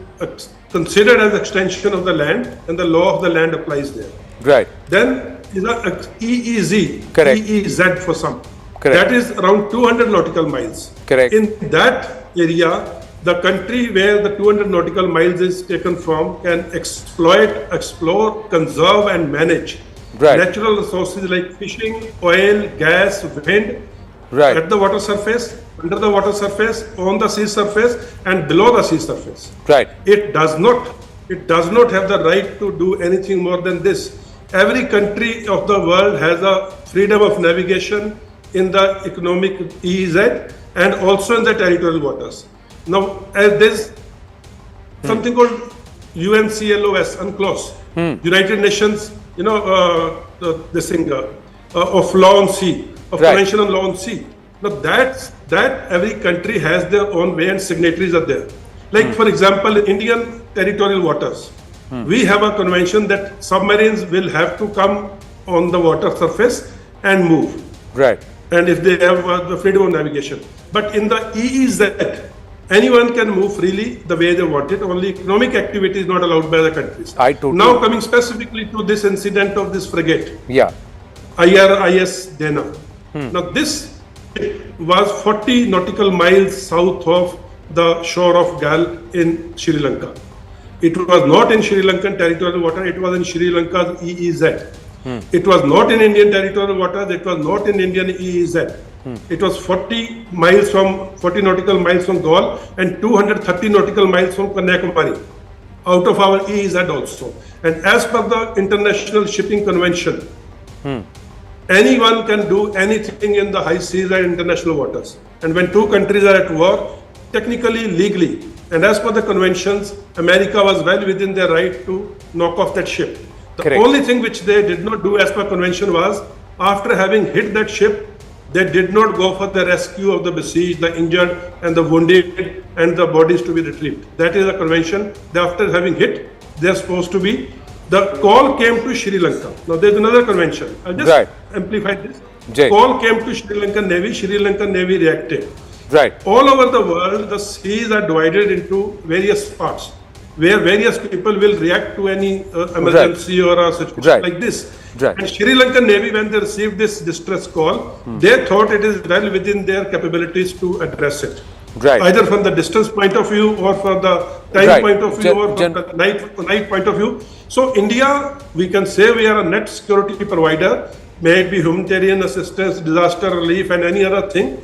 considered as extension of the land, and the law of the land applies there.
Right.
Then EEZ,
correct.
EEZ for some. That is around 200 nautical miles.
Correct.
In that area, the country where the 200 nautical miles is taken from can exploit, explore, conserve and manage natural resources like fishing, oil, gas, wind, at the water surface, under the water surface, on the sea surface and below the sea surface. It does not have the right to do anything more than this. Every country of the world has a freedom of navigation in the economic EEZ and also in the territorial waters. Now, as there's something called UNCLOS, UNCLOS, United Nations, this thing of law on sea, of Convention on Law on Sea. Now, that every country has their own way and signatories are there. Like, for example, in Indian territorial waters, we have a convention that submarines will have to come on the water surface and move. And if they have the freedom of navigation. But in the EEZ, anyone can move freely the way they want it. Only economic activity is not allowed by the countries. Now coming specifically to this incident of this frigate, IRIS Dana. Now this was 40 nautical miles south of the shore of Gal in Sri Lanka. It was not in Sri Lankan territorial water, it was in Sri Lanka's EEZ. It was not in Indian territorial waters, it was not in Indian EEZ. It was 40 nautical miles from Gaul and 230 nautical miles from Kanyakumari, out of our EEZ also. And as per the International Shipping Convention, anyone can do anything in the high seas and international waters. And when two countries are at war, technically, legally, and as per the conventions, America was well within their right to knock off that ship. The only thing which they did not do as per convention was, after having hit that ship, they did not go for the rescue of the besieged, the injured and the wounded and the bodies to be retrieved. That is a convention. After having hit, they are supposed to be. The call came to Sri Lanka. Now there is another convention. I'll just amplify this. Call came to Sri Lankan Navy. Sri Lankan Navy reacted. All over the world, the seas are divided into various parts, where various people will react to any emergency or a situation like this. And Sri Lankan Navy, when they received this distress call, they thought it is well within their capabilities to address it. Either from the distance point of view or from the time point of view or from the night point of view. So India, we can say we are a net security provider, may it be humanitarian assistance, disaster relief and any other thing.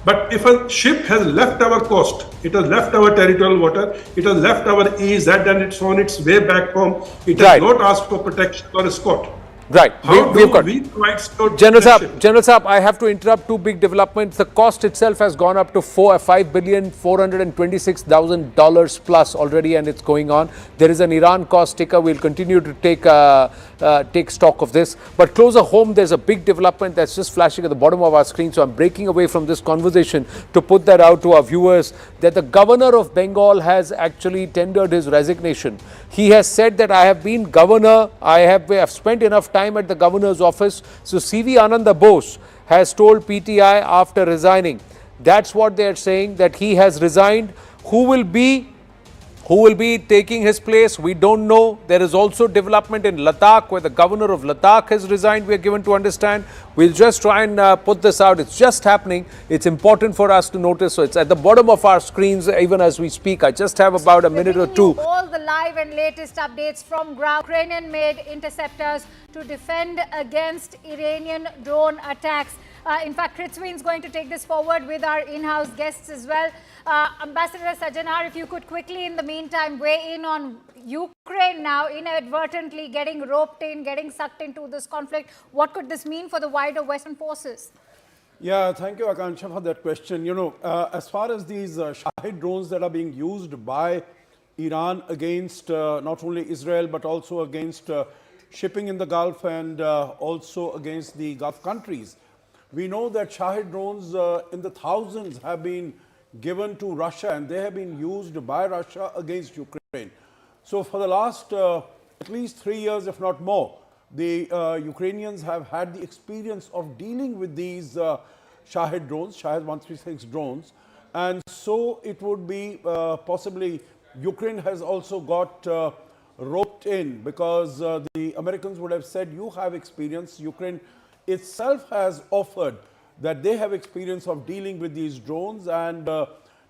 But if a ship has left our coast, it has left our territorial water, it has left our EEZ and it's on its way back home, it has not asked for protection or escort. How do we provide escort?
General Saab, I have to interrupt. Two big developments. The cost itself has gone up to $5,426,000 plus already, and it's going on. There is an Iran cost ticker. We'll continue to take stock of this. But closer home, there's a big development that's just flashing at the bottom of our screen. So I'm breaking away from this conversation to put that out to our viewers, that the governor of Bengal has actually tendered his resignation. He has said that I have been governor, I have spent enough time at the governor's office. So CV Ananda Bose has told PTI after resigning. That's what they are saying, that he has resigned. Who will be taking his place? We don't know. There is also development in Ladakh, where the governor of Ladakh has resigned, we are given to understand. We'll just try and put this out. It's just happening. It's important for us to notice. So it's at the bottom of our screens even as we speak. I just have about a minute or two.
All the live and latest updates from ground. Ukrainian-made interceptors to defend against Iranian drone attacks. In fact, Kritsween is going to take this forward with our in-house guests as well. Ambassador Sajanar, if you could quickly in the meantime weigh in on Ukraine now inadvertently getting roped in, getting sucked into this conflict. What could this mean for the wider Western forces?
Yeah, thank you, Akansha, for that question. You know, as far as these Shahid drones that are being used by Iran against not only Israel but also against shipping in the Gulf and also against the Gulf countries, we know that Shahid drones in the thousands have been given to Russia, and they have been used by Russia against Ukraine. So for the last at least 3 years, if not more, the Ukrainians have had the experience of dealing with these Shahid drones, Shahid 136 drones. And so it would be possibly Ukraine has also got roped in, because the Americans would have said, you have experience. Ukraine itself has offered that they have experience of dealing with these drones and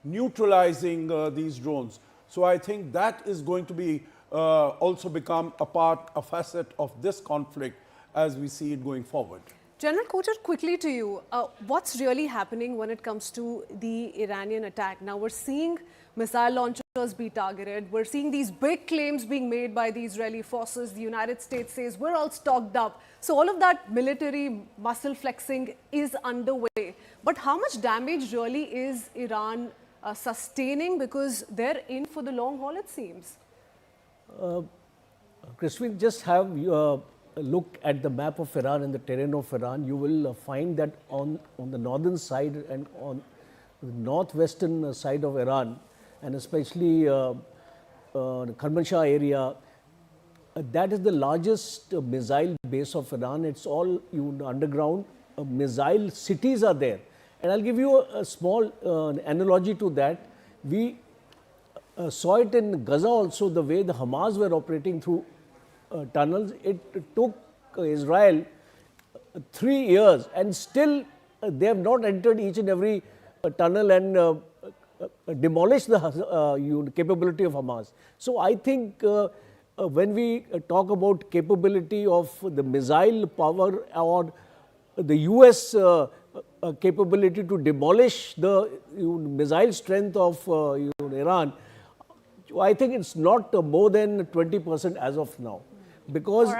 neutralizing these drones. So I think that is going to be also become a facet of this conflict as we see it going forward.
General Kocher, quickly to you, what's really happening when it comes to the Iranian attack? Now we're seeing missile launchers be targeted. We're seeing these big claims being made by the Israeli forces. The United States says we're all stocked up. So all of that military muscle flexing is underway. But how much damage really is Iran sustaining, because they're in for the long haul, it seems?
Christine, just have a look at the map of Iran and the terrain of Iran. You will find that on the northern side and on the northwestern side of Iran, and especially the Kermanshah area, that is the largest missile base of Iran. It's all underground. Missile cities are there. And I'll give you a small analogy to that. We saw it in Gaza also, the way the Hamas were operating through tunnels. It took Israel 3 years, and still they have not entered each and every tunnel and demolished the capability of Hamas. So I think when we talk about capability of the missile power or the US capability to demolish the missile strength of Iran, I think it's not more than 20% as of now, because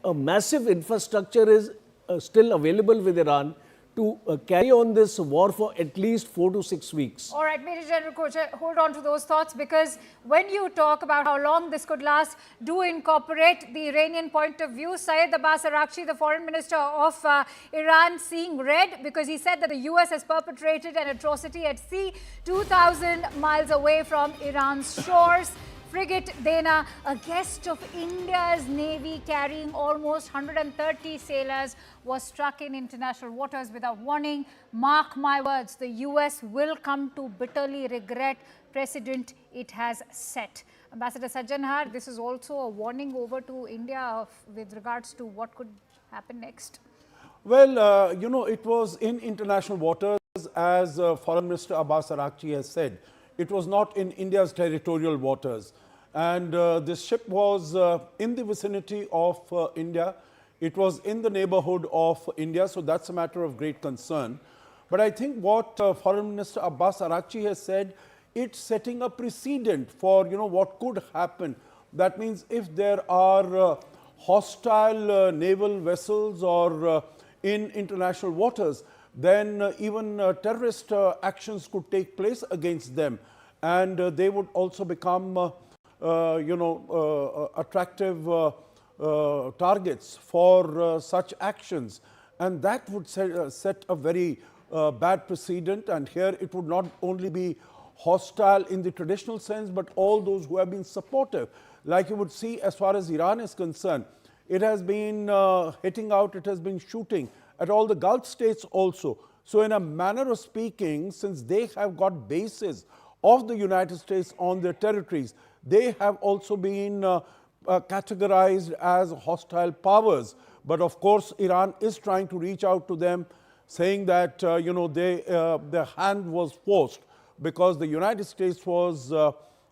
a massive infrastructure is still available with Iran to carry on this war for at least 4 to 6 weeks.
All right, Major General Kocher, hold on to those thoughts, because when you talk about how long this could last, do incorporate the Iranian point of view. Syed Abbas Araghchi, the foreign minister of Iran, seeing red, because he said that the US has perpetrated an atrocity at sea 2,000 miles away from Iran's shores. Frigate Dana, a guest of India's Navy carrying almost 130 sailors, was struck in international waters without warning. Mark my words, the US will come to bitterly regret precedent it has set. Ambassador Sajjanhar, this is also a warning over to India with regards to what could happen next.
Well, it was in international waters, as Foreign Minister Abbas Araghchi has said. It was not in India's territorial waters. And this ship was in the vicinity of India. It was in the neighborhood of India, so that's a matter of great concern. But I think what Foreign Minister Abbas Araghchi has said, it's setting a precedent for what could happen. That means if there are hostile naval vessels or in international waters, then even terrorist actions could take place against them, and they would also become attractive targets for such actions, and that would set a very bad precedent. And here it would not only be hostile in the traditional sense, but all those who have been supportive. Like you would see, as far as Iran is concerned, it has been hitting out, it has been shooting at all the Gulf states also. So in a manner of speaking, since they have got bases of the United States on their territories, they have also been categorized as hostile powers. But of course, Iran is trying to reach out to them, saying that their hand was forced because the United States was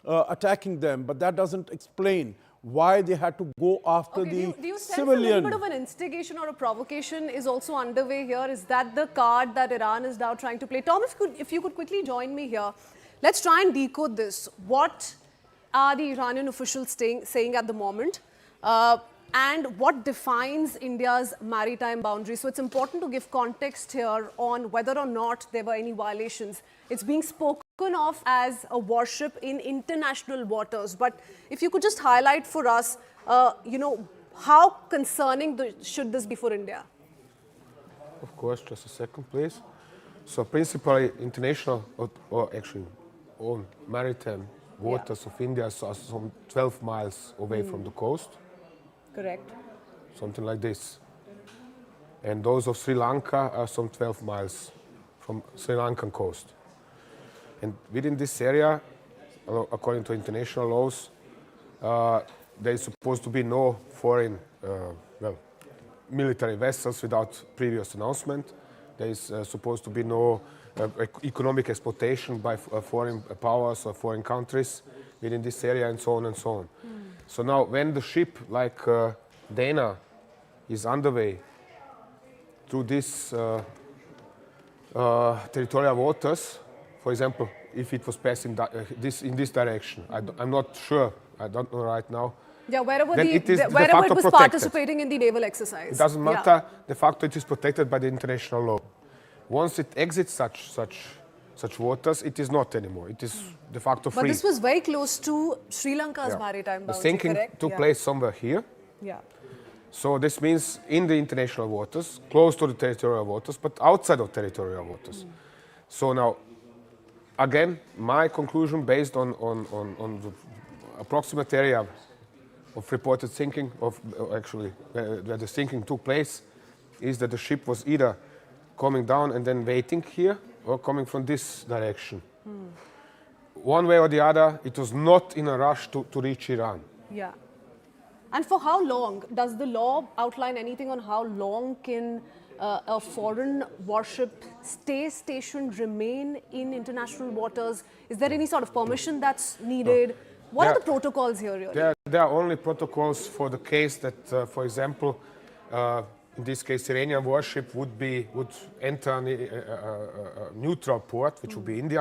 attacking them. But that doesn't explain why they had to go after the
do you sense
civilian.
a little bit of an instigation or a provocation is also underway here? Is that the card that Iran is now trying to play? Tom, if you could quickly join me here, let's try and decode this. What are the Iranian officials saying at the moment? And what defines India's maritime boundaries? So it's important to give context here on whether or not there were any violations. It's being spoken of as a warship in international waters. But if you could just highlight for us, how concerning should this be for India?
Of course, just a second, please. So principally international, or actually all maritime waters of India are some 12 miles away from the coast.
Correct.
Something like this. And those of Sri Lanka are some 12 miles from Sri Lankan coast. And within this area, according to international laws, there is supposed to be no foreign military vessels without previous announcement. There is supposed to be no economic exploitation by foreign powers or foreign countries within this area, and so on and so on. So now when the ship like Dana is underway through this territorial waters, for example, if it was passing in this direction, I'm not sure, I don't know right now.
Yeah, wherever
then
it
was
protected. Participating in the naval exercise.
It doesn't matter, de facto it is protected by the international law. Once it exits such waters, it is not anymore. It is de facto free.
But this was very close to Sri Lanka's maritime boundary,
the sinking took place somewhere here.
Yeah.
So this means in the international waters, close to the territorial waters, but outside of territorial waters. So now, again, my conclusion based on the approximate area of reported sinking, where the sinking took place, is that the ship was either coming down and then waiting here, or coming from this direction. One way or the other, it was not in a rush to reach Iran.
Yeah. And for how long? Does the law outline anything on how long can a foreign warship stay stationed, remain in international waters? Is there any sort of permission that's needed? What are the protocols here, really?
There are only protocols for the case that, for example, in this case, Iranian warship would enter a neutral port, which would be Indian